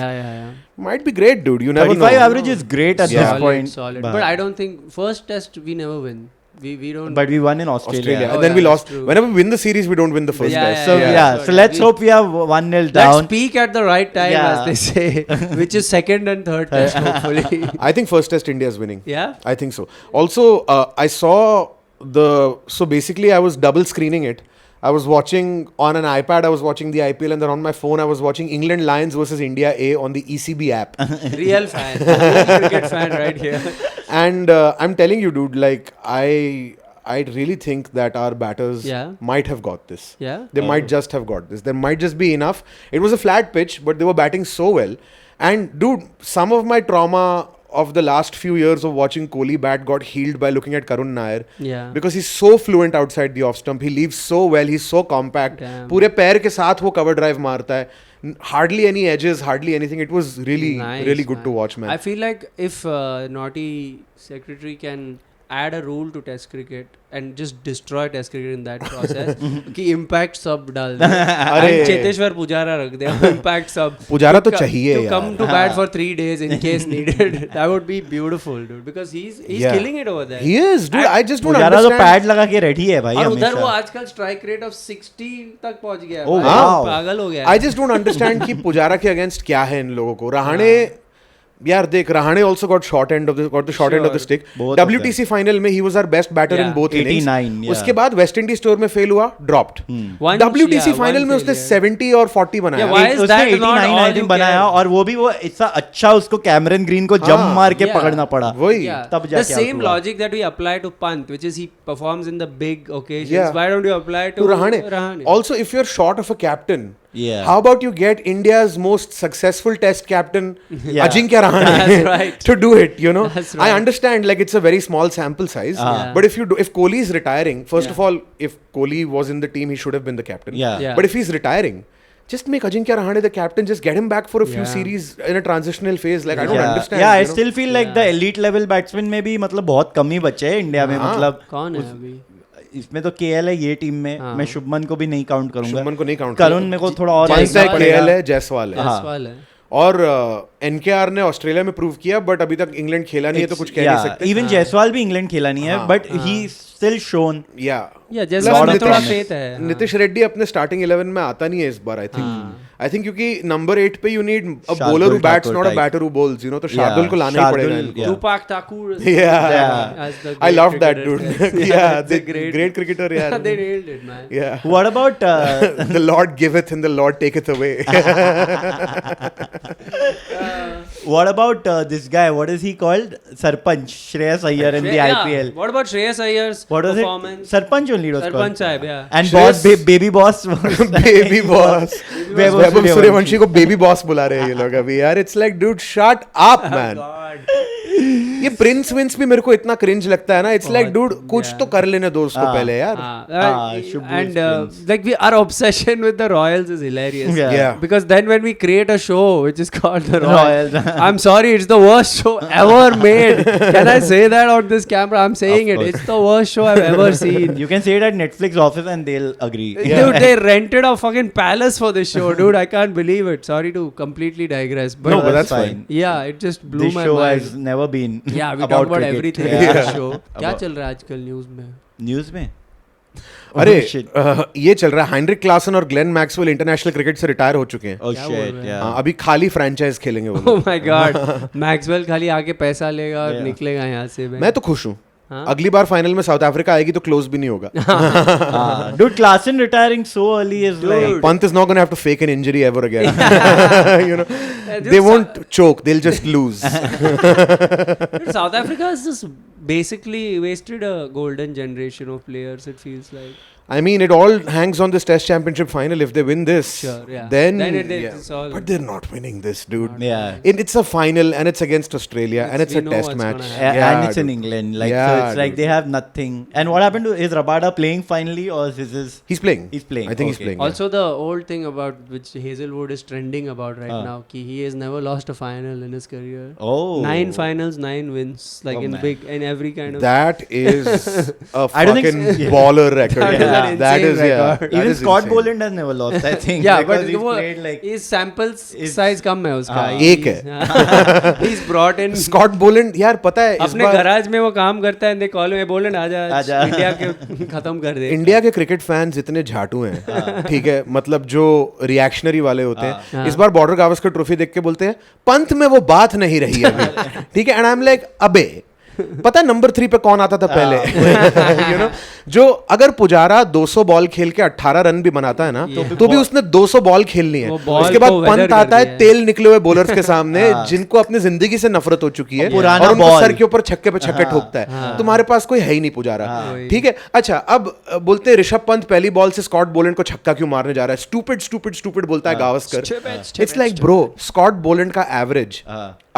might be great, dude. You never know. 35 average is great at this point. Solid. But I don't think first test we never win. We don't. But we won in Australia. And then we lost. Whenever we win the series, we don't win the first test. So let's hope we are 1-0 down. Let's peak at the right time, as they say, which is second and third test, hopefully. I think first test India is winning. Yeah? I think so. Also, I saw so basically I was double screening it. I was watching on an iPad, I was watching the IPL, and then on my phone I was watching England Lions versus India A on the ECB app. Real fan. Real cricket fan right here. And I'm telling you, dude, like I really think that our batters might have got this. Yeah? They might just have got this. There might just be enough. It was a flat pitch, but they were batting so well. And dude, some of my trauma of the last few years of watching Kohli bat got healed by looking at Karun Nair. Yeah. Because he's so fluent outside the off stump. He leaves so well. He's so compact. पूरे पैर के साथ वो cover drive मारता है. Hardly any edges, hardly anything. It was really good to watch, man. I feel like if Naughty Secretary can add a rule to Test cricket and just destroy Test cricket in that process, कि impact सब डाल दे. And Cheteshwar Pujara रख दे. Impact सब. पुजारा तो चाहिए यार. To come to bat for 3 days in case needed. That would be beautiful, dude. Because he's killing it over there. He is, dude. I just don't Pujara understand. तो pad लगा के रेडी है भाई. और हमेशा. उधर वो आजकल strike rate of 60 तक पहुंच गया है. Oh wow. पागल हो गया. I just don't understand कि पुजारा के against क्या है इन लोगों को. रहाणे यार देख, Rahane also got the short end of the stick. WTC final में he was our best batter in both innings. 89, उसके बाद वेस्ट इंडीज टूर में फेल हुआ, dropped. WTC final में उसने 70 और 40 बनाया. Why is that not all you बनाया? और वो भी वो इतना अच्छा उसको कैमरन ग्रीन को जंप मार के पकड़ना पड़ा. वही. तब the same logic that we apply to Pant, which is he performs in the big occasions. Why don't you apply to Rahane? Also, if you're short of a captain, how about you get India's most successful test captain, Ajinkya Rahane, to do it, you know? I understand, like, it's a very small sample size, but if Kohli is retiring, first of all, if Kohli was in the team, he should have been the captain. But if he's retiring, just make Ajinkya Rahane the captain, just get him back for a few series in a transitional phase. Like, I don't understand. Yeah, I still feel like the elite level batsmen में भी मतलब बहुत कम ही बचे हैं India में. मतलब कौन है अभी? इसमें तो केएल है ये टीम में. मैं शुभमन को भी नहीं काउंट करूंगा. शुभमन को नहीं काउंट. करुण मेरे को थोड़ा और केएल है, जायसवाल है. जायसवाल है. और एनकेआर ने ऑस्ट्रेलिया में प्रूव किया, बट अभी तक इंग्लैंड खेला नहीं है, तो कुछ कह नहीं सकते. इवन जायसवाल भी इंग्लैंड खेला नहीं है, but he still shown. Jaiswal में थोड़ा फेथ है. नितिश रेड्डी अपने स्टार्टिंग 11 में आता नहीं है इस बार. आई थिंक क्योंकि नंबर 8 पे you need a bowler who bats, not a batter who bowls, you know. तो शार्दुल को लाना ही पड़ेगा इनको. रूपाक Thakur. I love that dude. Great cricketer यार. They nailed it, man. Yeah. What about the Lord giveth and the Lord taketh away. What about this guy? What is he called? Sarpanch, Shreyas Iyer in the IPL. What about Shreyas Iyer's performance? Sarpanch only was called. Sarpanch sahib, yeah. And boss, baby boss. Baby boss. Vaibhav Suryavanshi को baby boss बुला रहे हैं ये लोग अभी यार. It's like, dude, shut up, man. ये Prince wins भी मेरे को इतना क्रिंज लगता है ना. इट्स लाइक डूड कुछ तो कर लेने दो उसको पहले यार. And like our obsession with the Royals is hilarious. Yeah. Because then when we create a show which is called the Royals, Royals. I'm sorry, it's the worst show ever made. Can I say that on this camera? I'm saying Of it. course. It's the worst show I've ever seen. You can say it at Netflix office and they'll agree. Dude, they rented a fucking palace for this show, dude. I can't believe it. Sorry to completely digress, but No, but that's fine. yeah, it just blew This my show mind. has never been Yeah, we about talk about cricket. everything Yeah. in the show. क्या चल रहा है आजकल news में? News में अरे Oh, shit. ये चल रहा है. हाइनरिक क्लासन और ग्लेन मैक्सवेल इंटरनेशनल क्रिकेट से रिटायर हो चुके हैं. Oh क्या बोल shit, रहे हैं? yeah. हाँ, अभी खाली फ्रेंचाइज खेलेंगे वो Oh लोग. my God, मैक्सवेल खाली आके पैसा लेगा और Yeah. निकलेगा यहाँ से. मैं तो खुश हूँ. हाँ? अगली बार फाइनल में साउथ अफ्रीका आएगी तो क्लोज भी नहीं होगा. Dude, Klaasen retiring so early is like Pant is not going to have to fake an injury ever again. You know, Just they won't choke. They'll just lose. South Africa has just basically wasted a golden generation of players. It feels like. I mean, it all hangs on this Test Championship final. If they win this, Sure, yeah. then Then yeah. it's all. But they're not winning this, dude. yeah. It's a final and it's against Australia and it's we a know Test what's match. gonna Yeah, and it's in dude. England, like so Yeah, it's like dude. they have nothing. And what happened to is Rabada playing finally, or is his? He's playing. He's playing. I think he's Okay. playing. Also, the old thing about which Hazelwood is trending about right now, ki he has never lost a final in his career. Oh, 9 finals, 9 wins, like Oh, in man. big in every kind of. That is a I don't think fucking so. baller record. That is yeah. an That insane is yeah. record. That even is Scott insane. Boland has never lost. I think. Yeah, because but he's वो played like his samples is- size कम है उसका. हाँ. एक है. He's brought in. Scott Boland यार पता है इस अपने बार गराज में वो काम करता है. They call him, बोलन आजा आजा. इंडिया के खत्म कर दे. इंडिया के क्रिकेट फैंस इतने झाटू हैं. ठीक है, मतलब जो रिएक्शनरी वाले होते हैं इस बार बॉर्डर गावस्कर ट्रॉफी देख के बोलते हैं पंत में वो बात नहीं रही है अभी. ठीक है, एंड आई एम लाइक अबे पता है नंबर 3 पे कौन आता था पहले? You know, जो अगर पुजारा 200 बॉल खेल के 18 रन भी बनाता है ना तो भी उसने 200 बॉल खेलनी है. वो बॉल उसके बाद को पंत weather आता कर है दिया है. तेल निकले हुए बॉलर्स के सामने जिनको अपनी जिंदगी से नफरत हो चुकी है पुराना और उनको बॉल. सर के ऊपर छक्के पे छक्के ठोकता है. तुम्हारे पास कोई है ही नहीं पुजारा. ठीक है, अच्छा अब बोलते हैं ऋषभ पंत पहली बॉल से स्कॉट बोलैंड को छक्का क्यों मारने जा रहा है? स्टूपिड बोलता है Gavaskar. It's like bro, Scott Boland का average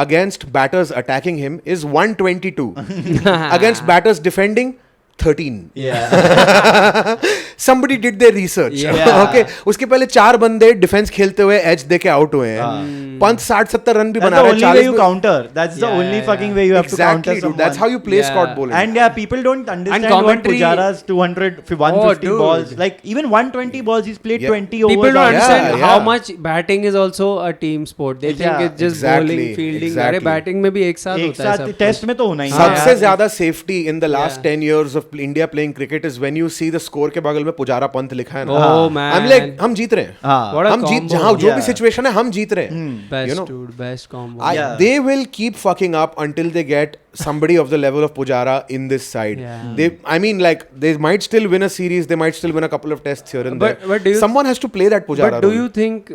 against batters attacking him is 122. Against batters defending 13. yeah. Somebody did their research. Yeah. Okay, उसके पहले 4 बंदे डिफेंस खेलते हुए एज देके आउट हुए हैं. पंत 60-70 रन भी That's बना the रहा है. only 40 way you counter. That's the Yeah, only yeah, fucking yeah. way you have to Exactly, counter dude. someone. That's how you play Yeah. Scott Boland. And yeah, people don't understand what commentary- Pujara's 200, 150 dude. balls. Like even 120 balls, he's played Yeah. 20 People overs. don't on- understand Yeah, how yeah. much batting is also a team sport. They think Yeah, it's just exactly, bowling, fielding. exactly. अरे batting में भी एक साथ एक होता है साथ सब टेस्ट में तो होना ही है. सबसे ज्यादा safety in the last Yeah. 10 years of India playing cricket is when you see the score के बगल में पुजारा पंत लिखा है ना. Oh man. I'm like हम जीत रहे हैं. हाँ. What a हम जीत combo. जहाँ जो भी Yeah. सिचुएशन है हम जीत रहे हैं. Best you know, dude, best combo. Yeah. they will keep fucking up until they get somebody of the level of Pujara in this side. Yeah. I mean, like they might still win a series, they might still win a couple of tests here and But- there. but do you- Someone has to play that Pujara But do role. you think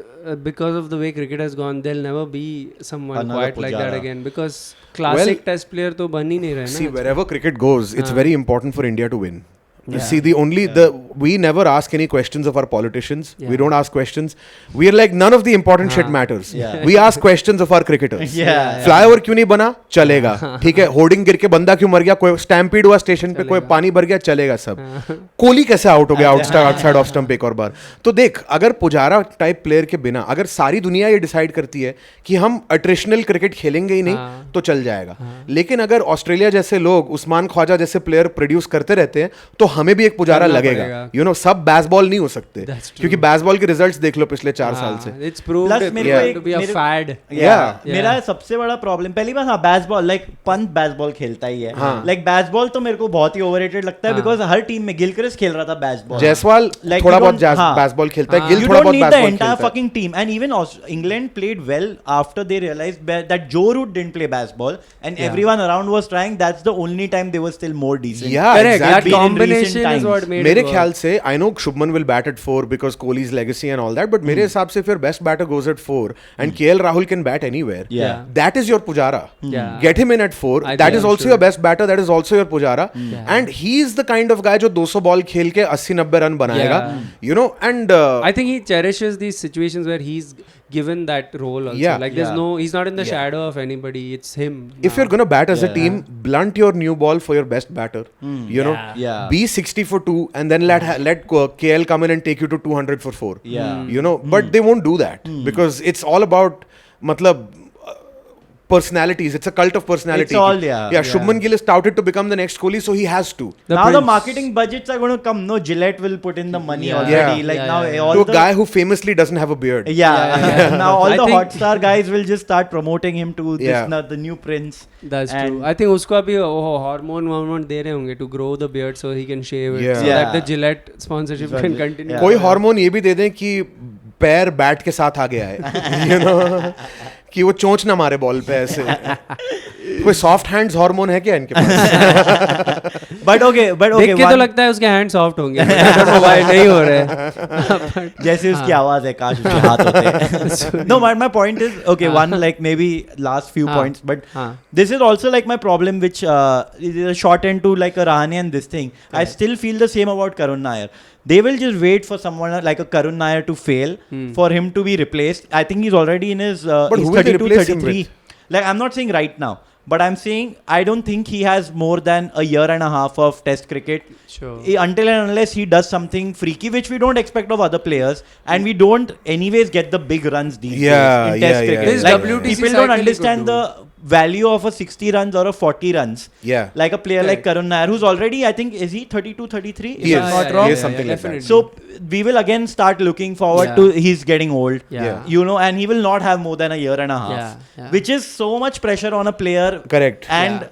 because of the way cricket has gone, there'll never be someone Another quite like that Pujara. again? Because classic Well, test player तो बन ही नहीं रहे See, ना. wherever cricket goes, it's very important for India to win. Yeah. See, we never ask any questions of our politicians. Yeah. We don't ask questions. We are like, none of the important shit matters. Yeah. We ask questions of our cricketers. Yeah. Flyover क्यों नहीं बना? चलेगा. ठीक है, hoarding गिर के बंदा क्यों मर गया? कोई स्टैम्पीड हुआ स्टेशन पे, कोई पानी भर गया, चलेगा सब. कोहली कैसे आउट हो गया आउटसाइड ऑफ स्टंप एक और बार? तो देख, अगर पुजारा टाइप प्लेयर के बिना अगर सारी दुनिया ये डिसाइड करती है कि हम अट्रिशनल क्रिकेट खेलेंगे ही नहीं तो चल जाएगा. लेकिन अगर ऑस्ट्रेलिया जैसे लोग उस्मान ख्वाजा जैसे प्लेयर प्रोड्यूस करते रहते हैं तो हमें भी एक पुजारा करना लगेगा. पड़ेगा. यू नो, सब बैसबॉल नहीं हो सकते That's true. क्योंकि बैसबॉल के रिजल्ट्स देख लो पिछले 4 साल से. It's proved Plus, मेरे को to be a मेरे- fad. Yeah. मेरा सबसे बड़ा प्रॉब्लम पहली बात, हाँ, बैसबॉल, लाइक पंत बैसबॉल खेलता ही है. लाइक बैसबॉल तो मेरे को बहुत ही ओवररेटेड लगता है बिकॉज हर टीम में गिलक्रिस्ट खेल रहा था बैसबॉल. जायसवाल Like, थोड़ा you बहुत don't- हाँ. बैसबॉल खेलता है. हाँ. गिल You थोड़ा don't बहुत need the बैसबॉल entire खेलता है. fucking team. And even England played well after they realized that Joe Root didn't play baseball, and everyone around was trying. That's the only time they were still more decent. Yeah, Correct. That exactly. combination In is recent what made मेरे it work. ख्याल से I know Shubman will bat at 4 because Kohli's legacy and all that, but मेरे हिसाब से फिर best batter goes at 4 and KL Rahul can bat anywhere. Yeah. That is your Pujara. Yeah. Get him in at 4. I That think is I'm also sure. your best batter. That is also your Pujara. Yeah. And he is the kind of guy जो 200 ball खेल के 80-90 run बनाएगा. Yeah. You know, and I think he cherishes these situations where given that role also. Yeah. Like there's Yeah. no, he's not in the Yeah. shadow of anybody. It's him. If you're gonna bat as a Yeah. team, blunt your new ball for your best batter. You know, Yeah. be 60 for 2 and then let KL come in and take you to 200 for 4. Yeah. You know, but they won't do that because it's all about matlab personalities. It's a cult of personality. It's all, yeah. Yeah, Shubman Gill is touted to become the next Kohli, so he has to. Now the Prince. marketing budgets are going to come. No, Gillette will put in the money Yeah. already. Yeah. Like Yeah, now yeah. all To a the guy who famously doesn't have a beard. yeah. Now all I the think- Hotstar guys will just start promoting him to this Yeah. the new prince. That's And- true. I think उसको अभी hormone दे रहे होंगे to grow the beard so he can shave it. Yeah. So Yeah. that the Gillette sponsorship can continue. Yeah. कोई hormone ये भी दे दें कि पैर बैट के साथ आ गया है यू नो कि वो चोंच ना मारे बॉल पे ऐसे कोई सॉफ्ट हैंड्स हार्मोन है क्या इनके पास But okay, देख के तो one- लगता है उसके हैंड सॉफ्ट होंगे भाई नहीं हो रहे जैसे उसकी आवाज है काश उसके हाथ होते no but my point is okay one like maybe last few points but this is also like my problem which is a short end to like a Rahane and this thing I still feel the same about Karun Nair. They will just wait for someone like a Karun Nair to fail for him to be replaced. I think he's already in his But he's who will they 32 replace him 33 like I'm not saying right now but I'm saying I don't think he has more than a year and a half of test cricket. Sure. Until and unless he does something freaky, which we don't expect of other players, and we don't anyways get the big runs these Yeah, days in test yeah, cricket. yeah, His Like, WTC people cycle don't he understand could the value of a 60 runs or a 40 runs. Yeah. Like a player like Correct. Karun Nair, who's already, I think, is he 32, 33? If He I'm is. not Yeah, wrong. he is something like that. definitely. So we will again start looking forward Yeah. to he's getting old. Yeah. You know, and he will not have more than a year and a half. Yeah, yeah. Which is so much pressure on a player. Correct. And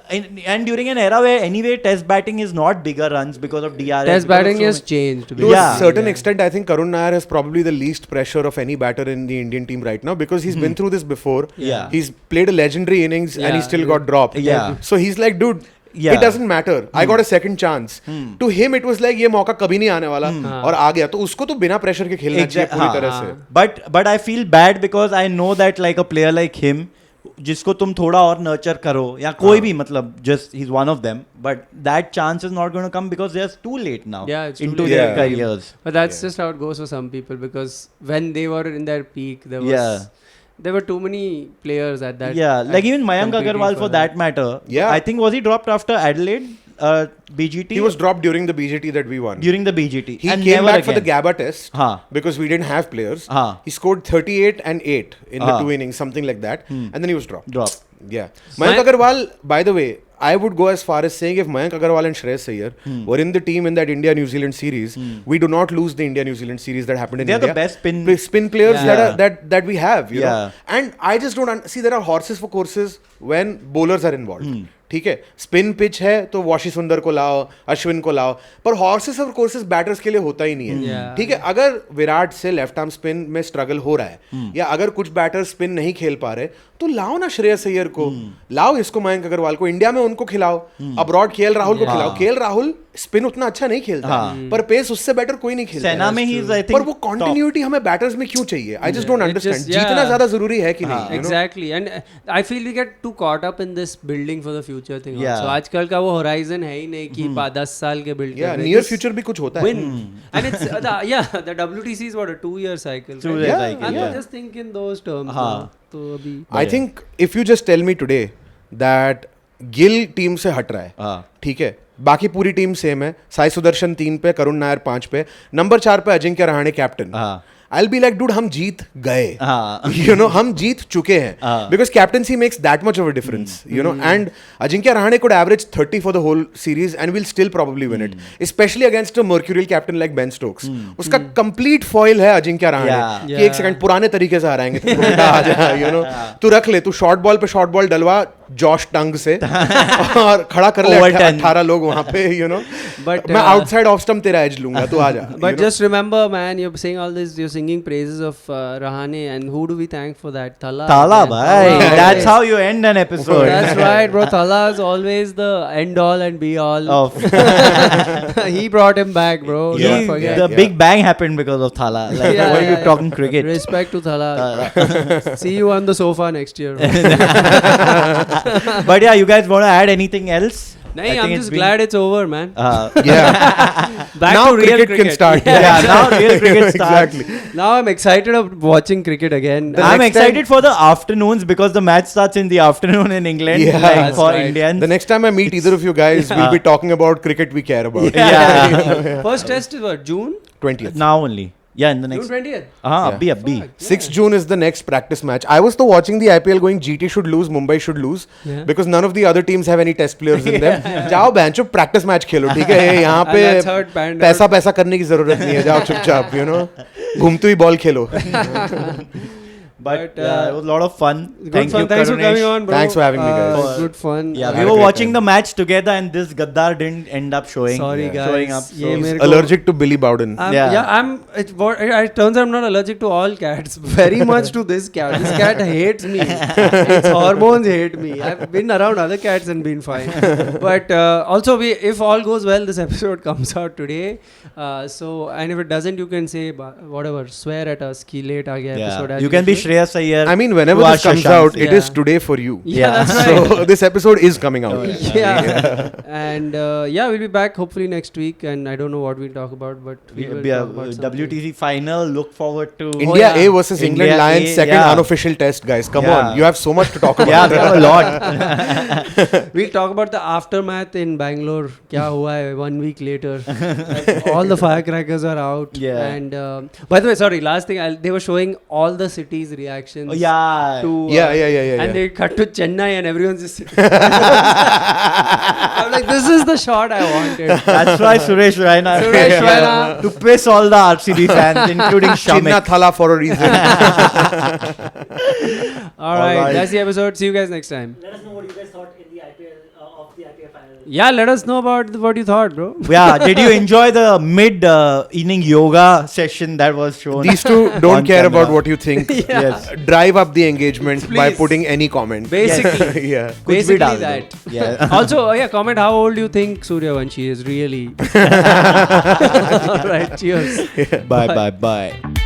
and during an era where anyway test batting is not bigger runs because of DRS. Test because of batting so has many- changed. To Yeah. a certain extent, I think Karun Nair has probably the least pressure of any batter in the Indian team right now because he's been through this before. Yeah. He's played a legendary innings and he Yeah. still got dropped. Yeah. So he's like, dude, Yeah. it doesn't matter. I got a second chance. To him, it was like ये मौका कभी नहीं आने वाला और आ गया तो उसको तो बिना प्रेशर के खेलना चाहिए पूरी तरह से. But I feel bad because I know that like a player like him जिसको तुम थोड़ा और नर्चर करो या कोई भी मतलब just he's one of them but that chance is not going to come because they're too late now Yeah, it's too into late. their Yeah. careers. But that's just how it goes for some people because when they were in their peak, there were too many players at that. Yeah, like even Mayank competing Agarwal for that matter. Yeah. I think was he dropped after Adelaide BGT He was dropped during the BJT that we won. during the BGT. He and came never back for the again. Gabba test Huh. because we didn't have players. Huh. He scored 38 and 8 in the Huh. 2 innings, something like that, and then he was dropped. Drop. Yeah. Mayank Agarwal, by the way, I would go as far as saying if Mayank Agarwal and Shreyas Iyer were in the team in that India-New Zealand series, we do not lose the India-New Zealand series that happened in They're India. the best spin players Yeah. that we have, you know. Yeah. And I just don't see there are horses for courses when bowlers are involved. ठीक है spin pitch है तो washi सुंदर को लाओ अश्विन को लाओ पर हॉर्सेस और कोर्सेस बैटर्स के लिए होता ही नहीं है Yeah. ठीक है अगर विराट से लेफ्ट आर्म स्पिन में स्ट्रगल हो रहा है या अगर कुछ बैटर स्पिन नहीं खेल पा रहे तो लाओ ना श्रेयस अय्यर को लाओ इसको मयंक अग्रवाल को इंडिया में उनको खिलाओ अब्रॉड केएल राहुल को खिलाओ केएल राहुल स्पिन उतना अच्छा नहीं खेलता पर पेस उससे बेटर कोई नहीं खेलता सेना में ही I think पर वो कंटिन्यूटी हमें बैटर्स में क्यों चाहिए I just don't understand just- जीतना yeah. ज्यादा जरूरी है कि नहीं you know? Exactly, and I feel we get too caught up in this building for the future thing. Yeah. So आजकल का वो horizon है ही नहीं कि 10 साल के build Yeah, कर रहे हैं. near Just future भी कुछ होता है win. And it's the WTC is what a 2-year cycle. 2-year Yeah, cycle, And yeah. just think in those terms. हाँ. तो अभी I think if you just tell me today that Gill team से हट रहा है हाँ. ठीक है बाकी पूरी टीम सेम है साई सुदर्शन 3 पे करुण नायर 5 पे नंबर 4 पे अजिंक्य रहाणे कैप्टन हाँ. I'll be like, dude, हम जीत गए हाँ. you know हम जीत चुके हैं हाँ. because captaincy makes that much of a difference you know and Ajinkya Rahane could average 30 for the whole series and we'll still probably win it especially against a mercurial captain like Ben Stokes उसका complete foil है Ajinkya Rahane Yeah. कि एक second पुराने तरीके से हराएंगे तो बेटा आ जा you know तू रख ले तू शॉर्ट बॉल पे शॉर्ट बॉल डलवा जॉश टंग से और खड़ा कर ले Over 10. 18 लोग वहां पे you know But, मैं आउटसाइड ऑफ स्टंप तेरा एज लूंगा तू आ जा But you know? just remember, man, you're saying all this, you're singing praises of Rahane, and who do we thank for that? Thala. Thala, man. bhai. Thala, That's right. how you end an episode. That's right, bro. Thala is always the end all and be all. Of He brought him back, bro. Yeah. Don't forget. the big bang happened because of Thala. Like, Yeah, why are you yeah, talking cricket? Respect to Thala. See you on the sofa next year. But yeah, you guys want to add anything else? Nahi, think I'm it's just been- glad it's over, man. Yeah. Back now to real cricket can start. Yeah, now real cricket starts. Exactly. Now I'm excited of watching cricket again. I'm next excited for the afternoons because the match starts in the afternoon in England, Yeah, like that's for right. Indians. The next time I meet either of you guys, we'll be talking about cricket we care about. Yeah. First test is what, June? 20th. Now only. Yeah, in the June next. 20th. Abhi. 6th June is the next practice match. I was though watching the IPL going GT should lose, Mumbai should lose Yeah. because none of the other teams have any test players in them. जाओ बेंचो practice match खेलो ठीक है यहाँ And that's how it पे panned पैसा करने की जरूरत नहीं है जाओ चुपचाप you know घूमते ही ball Khelo. But But, it was a lot of fun. Good fun. Thanks for Karunesh. coming on, bro. Thanks for having me, guys. Good fun. Yeah, had we a were great watching time. the match together, and this Gaddar didn't end up showing. Sorry, guys. Showing up. ये So मेरे को- Allergic to Billy Bowden. Yeah. It turns out I'm not allergic to all cats. Very much to this cat. This cat hates me. Its hormones hate me. I've been around other cats and been fine. But also, if all goes well, this episode comes out today. And if it doesn't, you can say whatever. Swear at us. Ki late aa gaya episode. as you can be usual. Shreyas Iyer. I mean whenever You this are comes Shashank. out, it is Yeah. today for you. Yeah, that's right. So this episode is coming out. Yeah. And we'll be back hopefully next week. And I don't know what we'll talk about, but we will talk about something. WTC final. Look forward to. India yeah. A versus England India Lions A, second yeah. unofficial test, guys. Come Yeah. on, you have so much to talk about. Yeah, we have a lot. We'll talk about the aftermath in Bangalore. क्या हुआ है 1 week later. Like, all the firecrackers are out. Yeah. And by the way, sorry, last thing, they were showing all the cities' reactions. Oh, yeah. To, Yeah. And they cut to Chennai and everyone's just sitting. I'm like, this is the shot I wanted. That's why Suresh Raina Suresh Raina. to piss all the RCB fans, including Chinna Shamik. Thala for a reason. All right, right. that's the episode. See you guys next time. Let us know what you guys thought in the IPL of the IPL final. Yeah, let us know about what you thought, bro. Yeah, did you enjoy the mid-evening yoga session that was shown? These two don't on care camera? about what you think. Yes. Drive up the engagement by Please. putting any comment. Basically. Yeah. कुछ भी Basically डाल दो. that. Yeah. Also, comment how old you think Suryavanshi is really. All right, cheers. Bye.